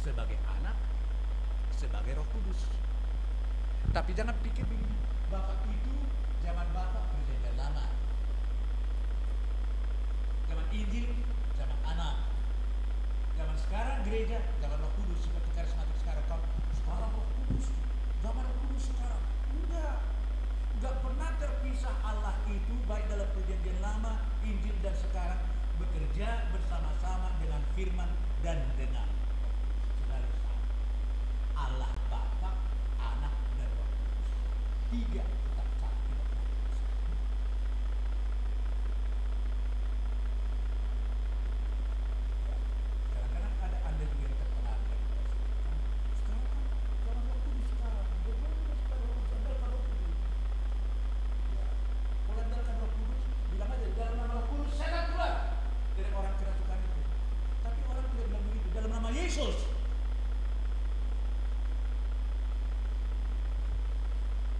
sebagai Anak, sebagai Roh Kudus. Tapi jangan pikir begini, Bapa itu zaman Bapa perjanjian lama, zaman Injil zaman Anak, zaman sekarang gereja zaman Roh Kudus, seperti karismatik sekarang Roh Kudus, zaman Roh Kudus.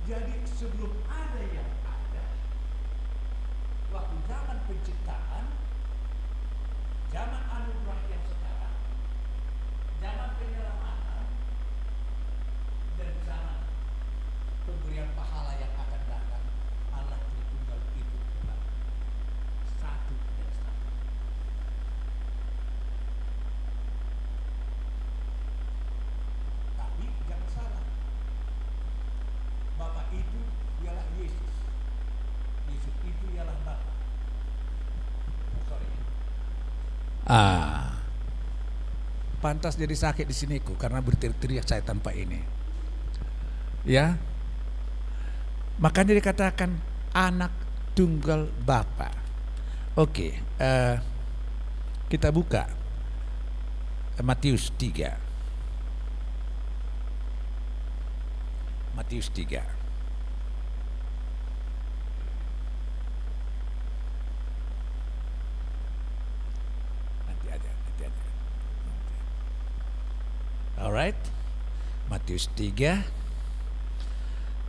Jadi sebelum ada yang ada, waktu zaman penciptaan, zaman anugerah yang sekarang, zaman penyelamatan, dan zaman pemberian pahala yang akan datang, Allah Tritunggal itu tetap satu dan sama. Tapi jangan salah, Bapa itu ialah Yesus, Yesus itu ialah Bapa. Sorry. Pantas jadi sakit di siniku karena berteriak saya tanpa ini. Ya, makanya dikatakan anak tunggal Bapa. Oke, kita buka Matius 3. Matius 3. Nanti ada. Alright, Matius 3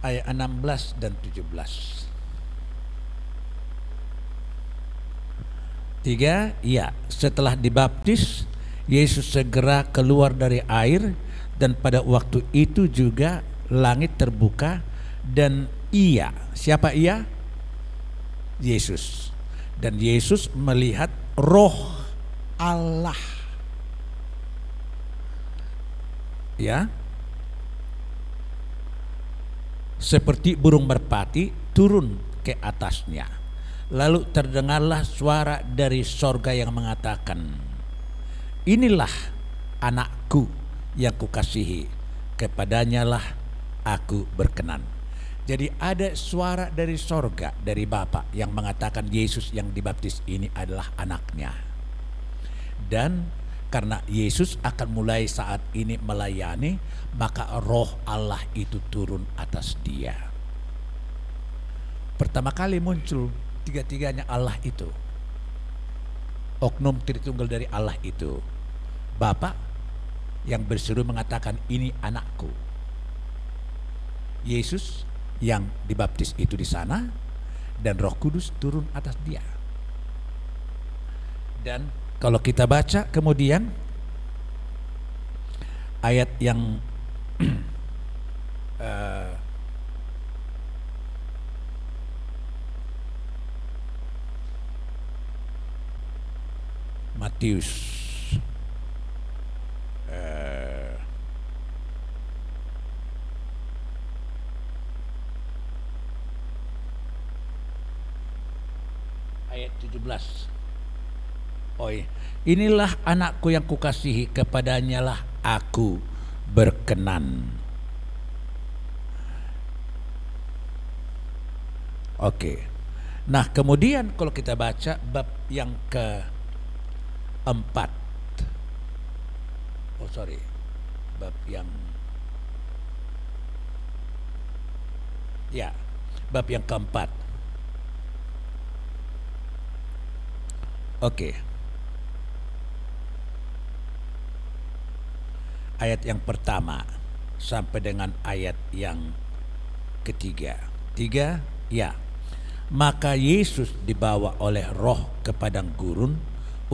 ayat 16 dan 17. 3, ya, setelah dibaptis, Yesus segera keluar dari air, dan pada waktu itu juga langit terbuka, dan ia, siapa ia? Yesus. Dan Yesus melihat Roh Allah, ya, seperti burung merpati turun ke atasnya. Lalu terdengarlah suara dari sorga yang mengatakan, inilah anakku yang kukasihi, kepadanya lah aku berkenan. Jadi ada suara dari sorga, dari Bapa yang mengatakan Yesus yang dibaptis ini adalah anaknya. Dan karena Yesus akan mulai saat ini melayani, maka Roh Allah itu turun atas dia. Pertama kali muncul tiga-tiganya Allah itu, oknum Tritunggal dari Allah itu, Bapa yang berseru mengatakan ini anakku, Yesus yang dibaptis itu di sana, dan Roh Kudus turun atas dia. Dan kalau kita baca kemudian ayat yang Matius ayat 17. Oh iya. Inilah anakku yang kukasihi, kepadanya lah aku berkenan. Oke. Nah kemudian kalau kita baca bab yang keempat, bab yang keempat. Oke. Ayat yang pertama sampai dengan ayat yang ketiga. 3, ya. Maka Yesus dibawa oleh Roh ke padang gurun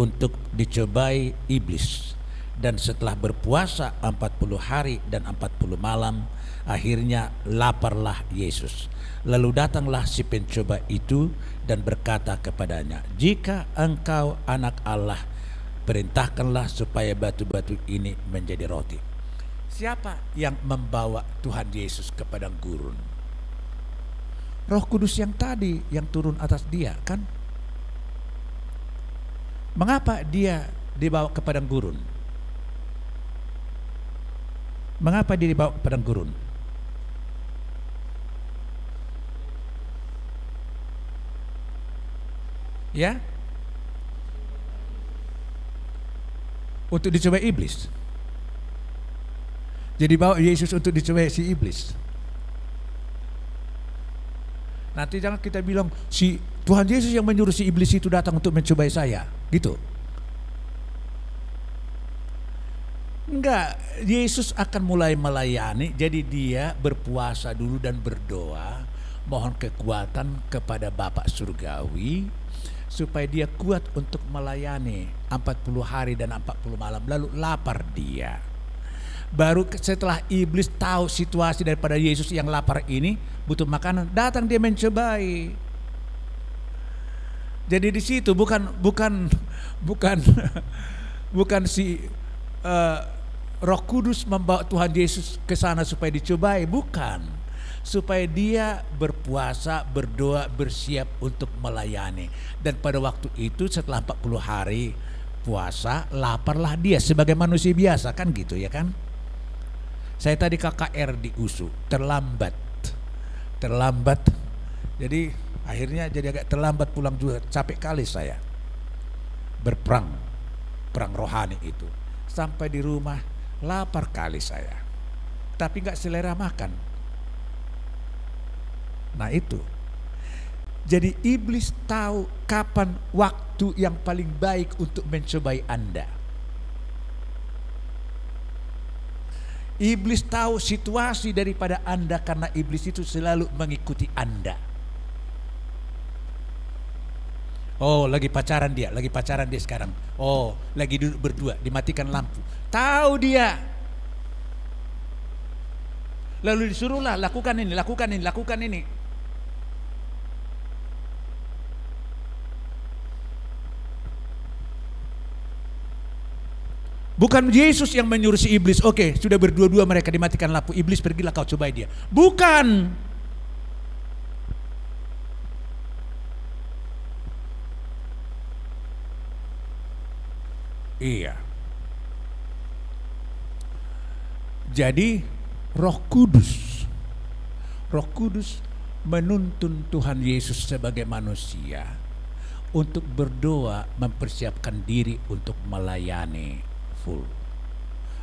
untuk dicobai iblis, dan setelah berpuasa 40 hari dan 40 malam, akhirnya laparlah Yesus. Lalu datanglah si pencoba itu dan berkata kepadanya, jika engkau anak Allah, perintahkanlah supaya batu-batu ini menjadi roti. Siapa yang membawa Tuhan Yesus ke padang gurun? Roh Kudus yang tadi yang turun atas dia, kan? Mengapa dia dibawa ke padang gurun? Mengapa dia dibawa ke padang gurun? Ya, untuk dicoba iblis. Jadi bawa Yesus untuk dicoba si iblis. Nanti jangan kita bilang si Tuhan Yesus yang menyuruh si iblis itu datang untuk mencobai saya, gitu. Enggak, Yesus akan mulai melayani, jadi dia berpuasa dulu dan berdoa, mohon kekuatan kepada Bapa Surgawi, supaya dia kuat untuk melayani 40 hari dan 40 malam, lalu lapar dia. Baru setelah iblis tahu situasi daripada Yesus yang lapar ini, butuh makanan, datang dia mencobai. Jadi di situ bukan si Roh Kudus membawa Tuhan Yesus ke sana supaya dicobai, bukan. Supaya dia berpuasa, berdoa, bersiap untuk melayani. Dan pada waktu itu setelah 40 hari puasa, laparlah dia sebagai manusia biasa, kan gitu ya kan. Saya tadi KKR di USU, terlambat. Jadi akhirnya jadi agak terlambat pulang juga, capek kali saya. Perang rohani itu. Sampai di rumah lapar kali saya, tapi nggak selera makan. Nah itu, jadi iblis tahu kapan waktu yang paling baik untuk mencobai Anda. Iblis tahu situasi daripada Anda, karena iblis itu selalu mengikuti Anda. Oh, lagi pacaran dia sekarang. Oh, lagi duduk berdua, dimatikan lampu. Tahu dia. Lalu disuruhlah lakukan ini. Bukan Yesus yang menyuruh si iblis, oke, sudah berdua-dua mereka dimatikan lampu, iblis pergilah kau cobai dia. Bukan. Iya. Jadi Roh Kudus menuntun Tuhan Yesus sebagai manusia untuk berdoa, mempersiapkan diri untuk melayani full.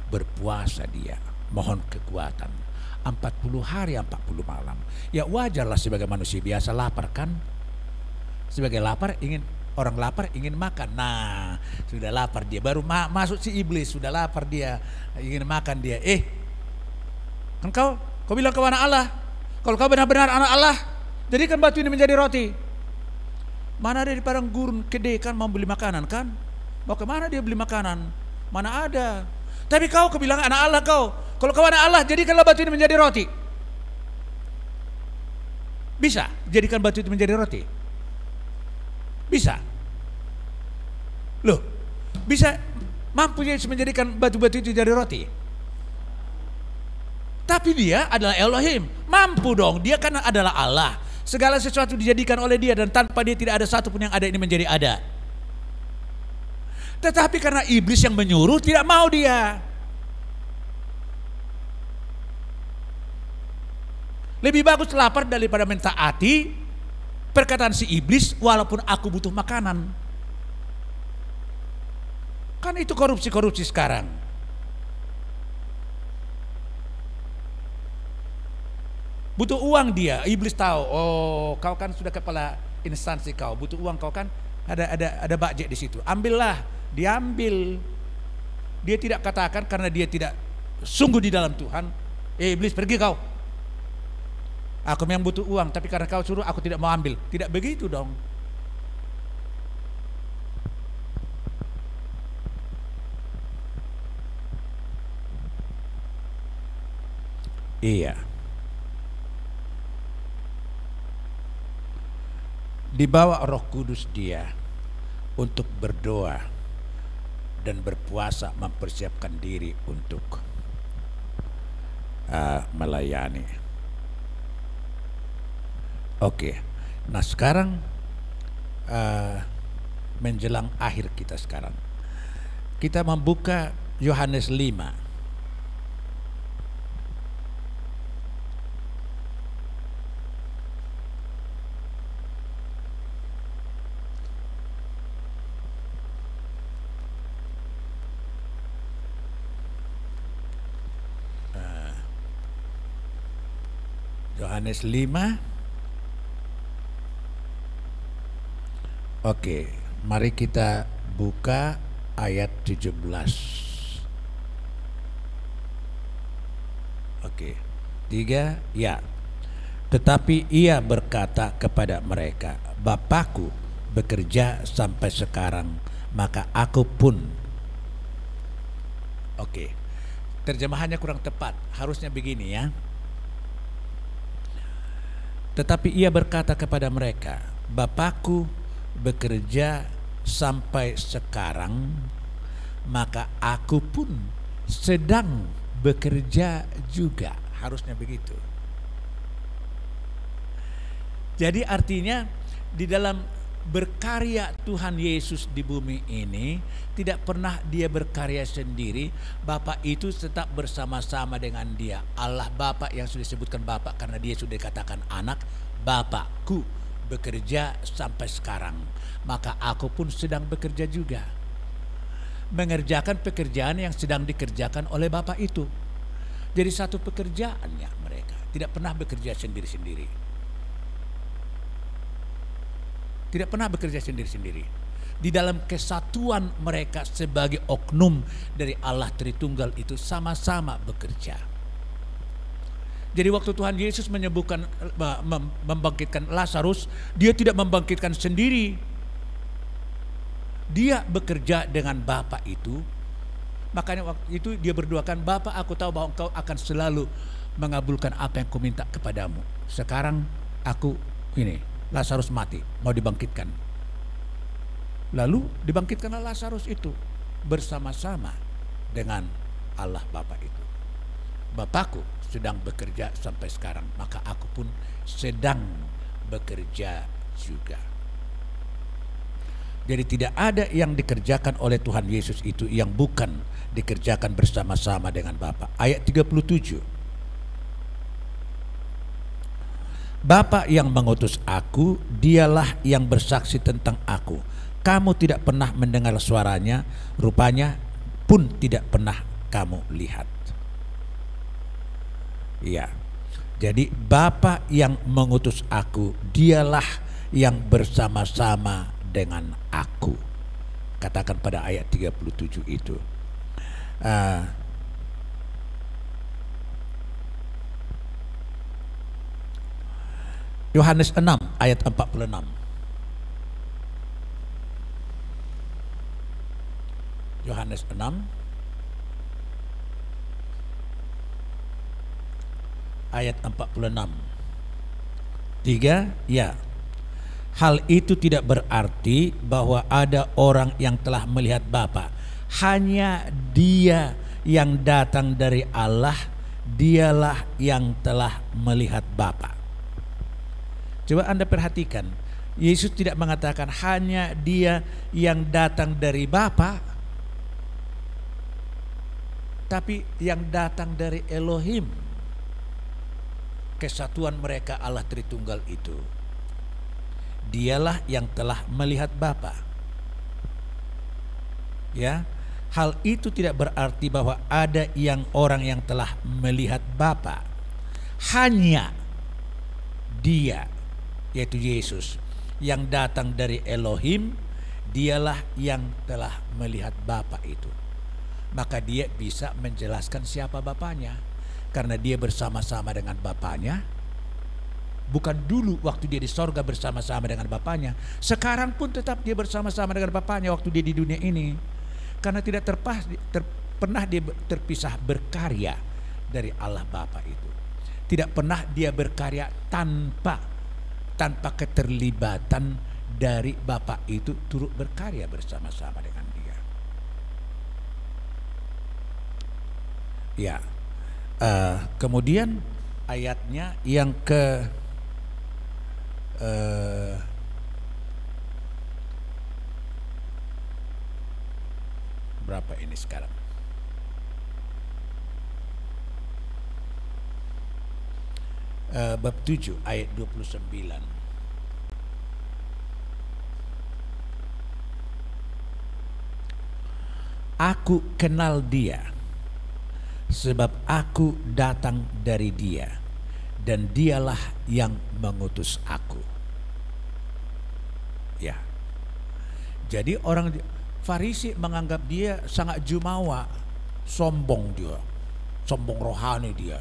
Berpuasa dia, mohon kekuatan 40 hari 40 malam. Ya wajarlah sebagai manusia biasa lapar kan. Sebagai orang lapar ingin makan. Nah, sudah lapar dia, baru masuk si iblis, sudah lapar dia, ingin makan dia. Kan kau bilang kau anak Allah. Kalau kau benar-benar anak Allah, jadikan batu ini menjadi roti. Mana ada di padang gurun kedai kan mau beli makanan kan? Mau kemana dia beli makanan? Mana ada. Tapi kau bilang anak Allah kau. Kalau kau anak Allah, jadikanlah batu ini menjadi roti. Bisa jadikan batu itu menjadi roti? Bisa. Loh, bisa mampu Yesus menjadikan batu-batu itu jadi roti? Tapi dia adalah Elohim, mampu dong. Dia kan adalah Allah. Segala sesuatu dijadikan oleh dia, dan tanpa dia tidak ada satupun yang ada ini menjadi ada. Tetapi karena iblis yang menyuruh, tidak mau dia. Lebih bagus lapar daripada mentaati perkataan si iblis, walaupun aku butuh makanan. Kan itu korupsi sekarang. Butuh uang dia, iblis tahu. Oh, kau kan sudah kepala instansi, kau butuh uang, kau kan ada budget di situ. Ambillah, diambil. Dia tidak katakan karena dia tidak sungguh di dalam Tuhan. Iblis pergi kau. Aku memang butuh uang, tapi karena kau suruh aku tidak mau ambil. Tidak begitu dong. Iya. Dibawa Roh Kudus dia untuk berdoa dan berpuasa, mempersiapkan diri untuk melayani. Oke, nah sekarang menjelang akhir kita sekarang, kita membuka Yohanes 5. Yohanes 5. Oke, mari kita buka ayat 17. Oke. 3, ya. Tetapi ia berkata kepada mereka, Bapakku bekerja sampai sekarang, maka aku pun. Oke. Terjemahannya kurang tepat. Harusnya begini ya. Tetapi ia berkata kepada mereka, Bapakku bekerja sampai sekarang, maka aku pun sedang bekerja juga. Harusnya begitu. Jadi artinya di dalam berkarya Tuhan Yesus di bumi ini tidak pernah dia berkarya sendiri. Bapa itu tetap bersama-sama dengan dia. Allah Bapa yang sudah disebutkan Bapa karena dia sudah dikatakan anak. Bapakku bekerja sampai sekarang, maka aku pun sedang bekerja juga. Mengerjakan pekerjaan yang sedang dikerjakan oleh Bapa itu. Jadi satu pekerjaannya mereka. Tidak pernah bekerja sendiri-sendiri. Tidak pernah bekerja sendiri-sendiri. Di dalam kesatuan mereka sebagai oknum dari Allah Tritunggal itu sama-sama bekerja. Jadi waktu Tuhan Yesus menyembuhkan, membangkitkan Lazarus, dia tidak membangkitkan sendiri. Dia bekerja dengan Bapa itu. Makanya waktu itu dia berdoakan, Bapa, aku tahu bahwa Engkau akan selalu mengabulkan apa yang Ku minta kepadamu. Sekarang aku ini Lazarus mati, mau dibangkitkan. Lalu dibangkitkanlah Lazarus itu bersama-sama dengan Allah Bapa itu. Bapakku sedang bekerja sampai sekarang, maka aku pun sedang bekerja juga. Jadi tidak ada yang dikerjakan oleh Tuhan Yesus itu yang bukan dikerjakan bersama-sama dengan Bapa. Ayat 37. Bapa yang mengutus aku, dialah yang bersaksi tentang aku. Kamu tidak pernah mendengar suaranya, rupanya pun tidak pernah kamu lihat. Ya, jadi Bapa yang mengutus aku, dialah yang bersama-sama dengan aku. Katakan pada ayat 37 itu. Yohanes 6 ayat 46. Yohanes 6 ayat 46. 3, ya. Hal itu tidak berarti bahwa ada orang yang telah melihat Bapa. Hanya Dia yang datang dari Allah, dialah yang telah melihat Bapa. Coba Anda perhatikan, Yesus tidak mengatakan hanya Dia yang datang dari Bapa, tapi yang datang dari Elohim. Kesatuan mereka Allah Tritunggal itu. Dialah yang telah melihat Bapa. Ya, hal itu tidak berarti bahwa ada orang yang telah melihat Bapa. Hanya Dia, yaitu Yesus, yang datang dari Elohim, dialah yang telah melihat Bapa itu. Maka dia bisa menjelaskan siapa Bapanya, karena dia bersama-sama dengan Bapanya. Bukan dulu waktu dia di sorga bersama-sama dengan Bapanya, sekarang pun tetap dia bersama-sama dengan Bapanya waktu dia di dunia ini. Karena tidak pernah dia terpisah berkarya dari Allah Bapa itu. Tidak pernah dia berkarya tanpa keterlibatan dari Bapa itu turut berkarya bersama-sama dengan dia. Ya, kemudian ayatnya yang ke berapa ini sekarang? Bab 7 ayat 29. Aku kenal Dia, sebab aku datang dari Dia, dan Dialah yang mengutus aku. Ya. Jadi orang Farisi menganggap dia sangat jumawa, sombong dia, sombong rohani dia.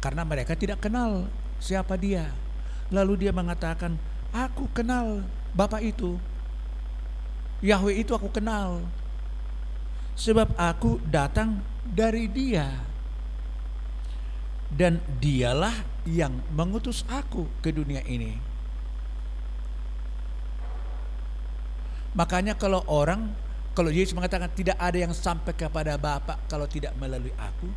karena mereka tidak kenal siapa dia. Lalu dia mengatakan, aku kenal Bapa itu, Yahweh itu aku kenal, sebab aku datang dari Dia, dan Dialah yang mengutus aku ke dunia ini. Makanya kalau Yesus mengatakan tidak ada yang sampai kepada Bapa kalau tidak melalui aku,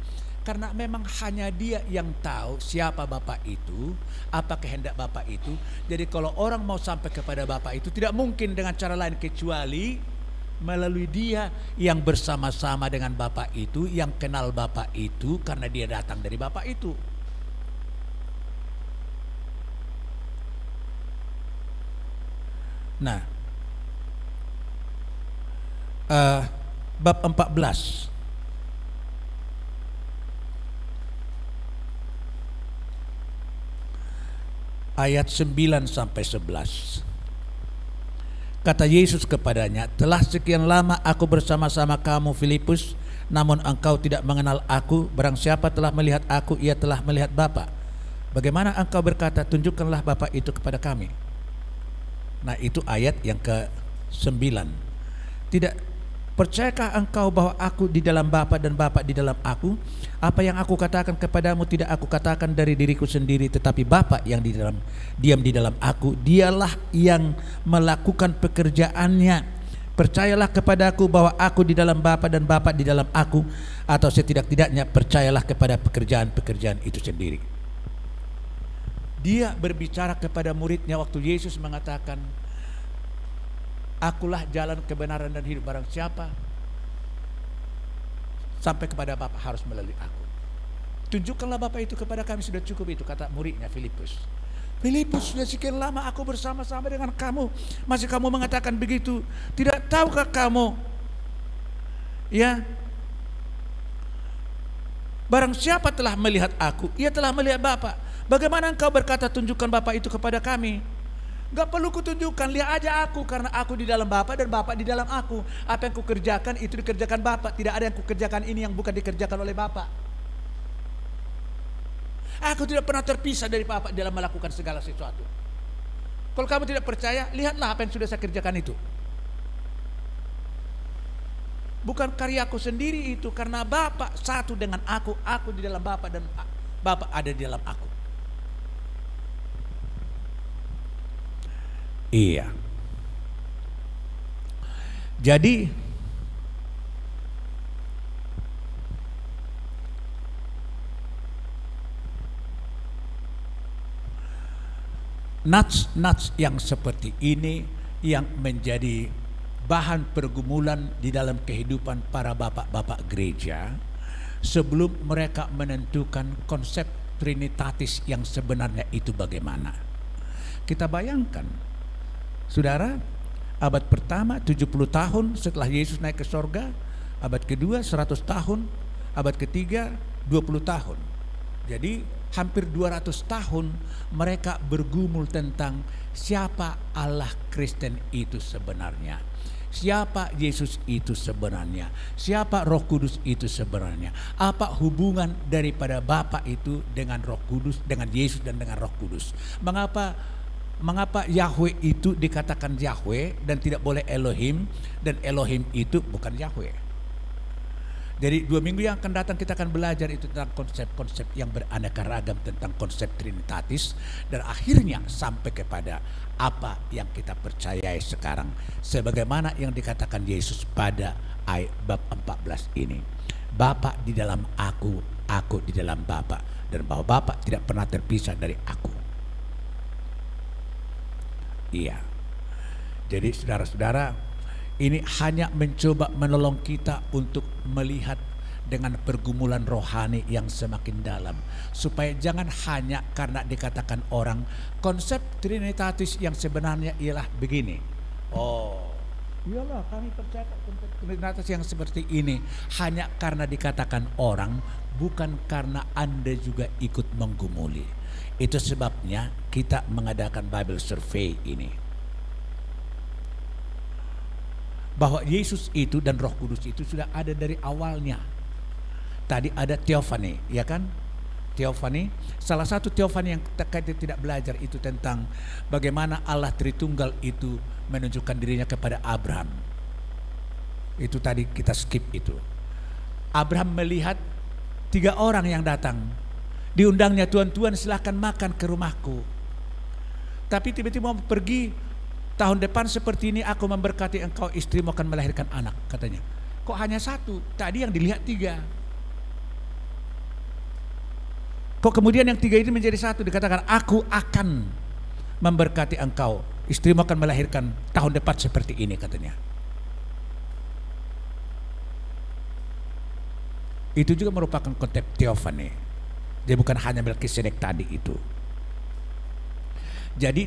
karena memang hanya Dia yang tahu siapa Bapa itu, apa kehendak Bapa itu. Jadi kalau orang mau sampai kepada Bapa itu tidak mungkin dengan cara lain kecuali melalui Dia yang bersama-sama dengan Bapa itu, yang kenal Bapa itu karena dia datang dari Bapa itu. Nah, bab 14 ayat 9 sampai 11. Kata Yesus kepadanya, telah sekian lama aku bersama-sama kamu Filipus, namun engkau tidak mengenal aku. Barang siapa telah melihat aku, ia telah melihat Bapa. Bagaimana engkau berkata, tunjukkanlah Bapa itu kepada kami? Nah, itu ayat yang ke-9. Tidak percayakah engkau bahwa aku di dalam Bapa dan Bapa di dalam aku? Apa yang aku katakan kepadamu tidak aku katakan dari diriku sendiri, tetapi Bapa yang diam di dalam aku, Dialah yang melakukan pekerjaannya. Percayalah kepadaku bahwa aku di dalam Bapa dan Bapa di dalam aku, atau setidak-tidaknya percayalah kepada pekerjaan-pekerjaan itu sendiri. Dia berbicara kepada muridnya waktu Yesus mengatakan, akulah jalan kebenaran dan hidup, barang siapa sampai kepada Bapa harus melalui aku. Tunjukkanlah Bapa itu kepada kami, sudah cukup itu, kata muridnya Filipus. Filipus, sudah sekian lama aku bersama-sama dengan kamu, masih kamu mengatakan begitu? Tidak tahukah kamu, ya, barang siapa telah melihat aku, ia telah melihat Bapa. Bagaimana engkau berkata tunjukkan Bapa itu kepada kami? Gak perlu kutunjukkan, lihat aja aku, karena aku di dalam Bapa dan Bapa di dalam aku. Apa yang kukerjakan itu dikerjakan Bapa. Tidak ada yang kukerjakan ini yang bukan dikerjakan oleh Bapa. Aku tidak pernah terpisah dari Bapa dalam melakukan segala sesuatu. Kalau kamu tidak percaya, lihatlah apa yang sudah saya kerjakan itu. Bukan karyaku sendiri itu, karena Bapa satu dengan aku di dalam Bapa dan Bapa ada di dalam aku. Iya. Jadi nats yang seperti ini yang menjadi bahan pergumulan di dalam kehidupan para bapak-bapak gereja sebelum mereka menentukan konsep trinitatis yang sebenarnya itu bagaimana. Kita bayangkan, saudara, abad pertama 70 tahun setelah Yesus naik ke sorga, abad kedua 100 tahun, abad ketiga 20 tahun. Jadi hampir 200 tahun mereka bergumul tentang siapa Allah Kristen itu sebenarnya, siapa Yesus itu sebenarnya, siapa Roh Kudus itu sebenarnya, apa hubungan daripada Bapa itu dengan Roh Kudus, dengan Yesus dan dengan Roh Kudus. Mengapa Yahweh itu dikatakan Yahweh dan tidak boleh Elohim, dan Elohim itu bukan Yahweh. Jadi 2 minggu yang akan datang kita akan belajar itu tentang konsep-konsep yang beraneka ragam tentang konsep trinitatis, dan akhirnya sampai kepada apa yang kita percayai sekarang sebagaimana yang dikatakan Yesus pada ayat bab 14 ini. Bapa di dalam aku di dalam Bapa, dan bahwa Bapa tidak pernah terpisah dari aku. Iya. Jadi saudara-saudara, ini hanya mencoba menolong kita untuk melihat dengan pergumulan rohani yang semakin dalam, supaya jangan hanya karena dikatakan orang konsep trinitatis yang sebenarnya ialah begini. Oh, iyalah kami percaya konsep trinitatis yang seperti ini, hanya karena dikatakan orang, bukan karena Anda juga ikut menggumuli. Itu sebabnya kita mengadakan Bible Survey ini, bahwa Yesus itu dan Roh Kudus itu sudah ada dari awalnya. Tadi ada Theophany, ya kan? teofani. Salah satu teofani yang kita tidak belajar itu tentang bagaimana Allah Tritunggal itu menunjukkan dirinya kepada Abraham. Itu tadi kita skip itu. Abraham melihat 3 orang yang datang. Diundangnya, tuan-tuan silahkan makan ke rumahku. Tapi tiba-tiba mau pergi, tahun depan seperti ini aku memberkati engkau, istrimu akan melahirkan anak, katanya. Kok hanya 1? Tadi yang dilihat 3. Kok kemudian yang 3 ini menjadi 1, dikatakan aku akan memberkati engkau, istrimu akan melahirkan tahun depan seperti ini, katanya. Itu juga merupakan konsep teofani. Dia bukan hanya Melkisedek tadi itu. Jadi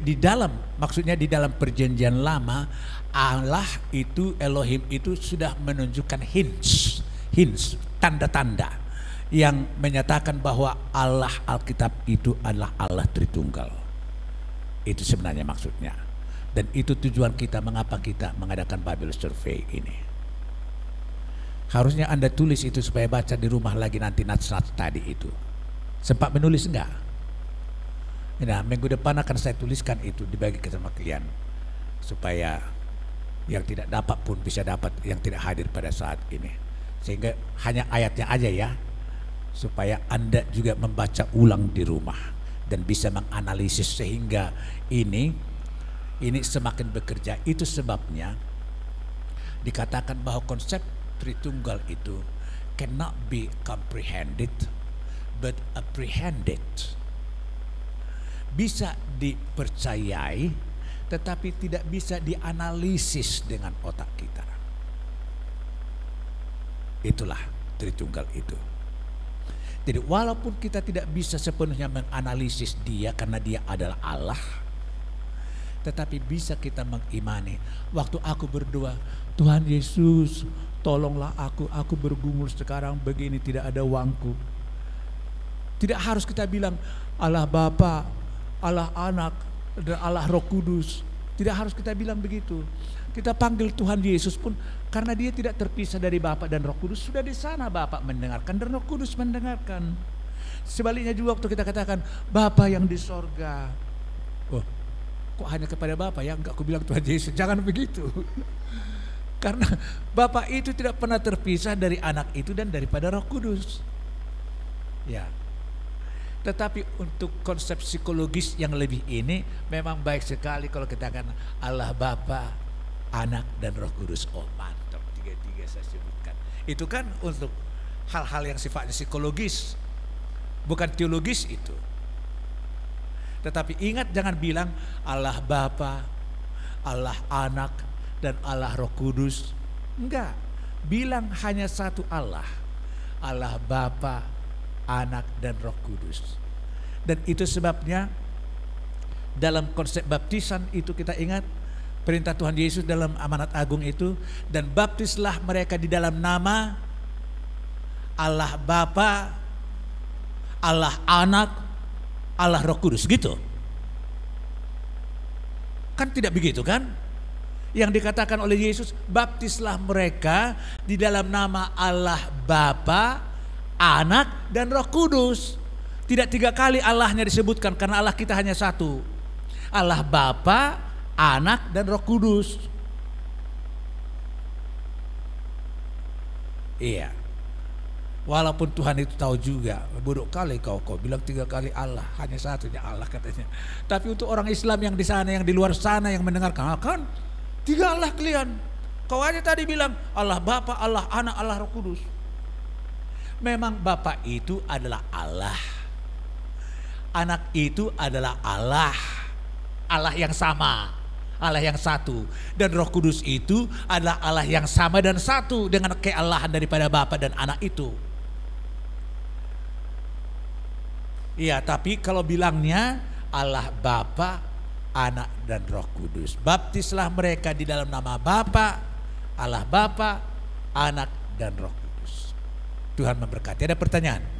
maksudnya di dalam perjanjian lama, Allah itu, Elohim itu sudah menunjukkan hints, tanda-tanda yang menyatakan bahwa Allah Alkitab itu adalah Allah Tritunggal. Itu sebenarnya maksudnya. Dan itu tujuan kita, mengapa kita mengadakan Bible Survey ini. Harusnya Anda tulis itu supaya baca di rumah lagi nanti nats-nats tadi itu. Sempat menulis enggak? Nah, minggu depan akan saya tuliskan itu, dibagi ke sama kalian. Supaya yang tidak dapat pun bisa dapat, yang tidak hadir pada saat ini. Sehingga hanya ayatnya aja ya. Supaya Anda juga membaca ulang di rumah dan bisa menganalisis, sehingga ini semakin bekerja. Itu sebabnya dikatakan bahwa konsep Tritunggal itu cannot be comprehended but apprehended. Bisa dipercayai tetapi tidak bisa dianalisis dengan otak kita. Itulah Tritunggal itu. Jadi walaupun kita tidak bisa sepenuhnya menganalisis dia karena dia adalah Allah, tetapi bisa kita mengimani. Waktu aku berdoa, Tuhan Yesus tolonglah aku bergumul sekarang begini, tidak ada uangku. Tidak harus kita bilang Allah Bapa, Allah Anak, dan Allah Roh Kudus. Tidak harus kita bilang begitu. Kita panggil Tuhan Yesus pun karena dia tidak terpisah dari Bapa dan Roh Kudus. Sudah di sana Bapa mendengarkan dan Roh Kudus mendengarkan. Sebaliknya juga waktu kita katakan Bapa yang di sorga. Oh, kok hanya kepada Bapa ya? Enggak, aku bilang Tuhan Yesus. Jangan begitu. Karena Bapa itu tidak pernah terpisah dari Anak itu dan daripada Roh Kudus. Ya. Tetapi untuk konsep psikologis yang lebih ini memang baik sekali kalau kita akan Allah Bapa, Anak dan Roh Kudus. Oh mantap, 3 saya sebutkan. Itu kan untuk hal-hal yang sifatnya psikologis, bukan teologis itu. Tetapi ingat, jangan bilang Allah Bapa, Allah Anak dan Allah Roh Kudus. Enggak, bilang hanya satu Allah, Allah Bapa, Anak dan Roh Kudus. Dan itu sebabnya dalam konsep baptisan itu kita ingat perintah Tuhan Yesus dalam amanat agung itu, dan baptislah mereka di dalam nama Allah Bapa, Allah Anak, Allah Roh Kudus, gitu. Kan tidak begitu kan? Yang dikatakan oleh Yesus, baptislah mereka di dalam nama Allah Bapa, Anak dan Roh Kudus. Tidak 3 kali Allahnya disebutkan karena Allah kita hanya satu. Allah Bapa, Anak dan Roh Kudus. Iya. Walaupun Tuhan itu tahu juga, bodoh kali kau bilang 3 kali Allah, hanya satunya Allah katanya. Tapi untuk orang Islam yang di sana, yang di luar sana yang mendengarkan, kan 3 Allah kalian. Kau aja tadi bilang Allah Bapa, Allah Anak, Allah Roh Kudus. Memang Bapa itu adalah Allah, Anak itu adalah Allah, Allah yang sama, Allah yang satu, dan Roh Kudus itu adalah Allah yang sama dan satu dengan kealahan daripada Bapa dan Anak itu. Iya, tapi kalau bilangnya Allah Bapa, Anak dan Roh Kudus, baptislah mereka di dalam nama Bapa, Allah Bapa, Anak dan Roh Kudus. Tuhan memberkati. Ada pertanyaan?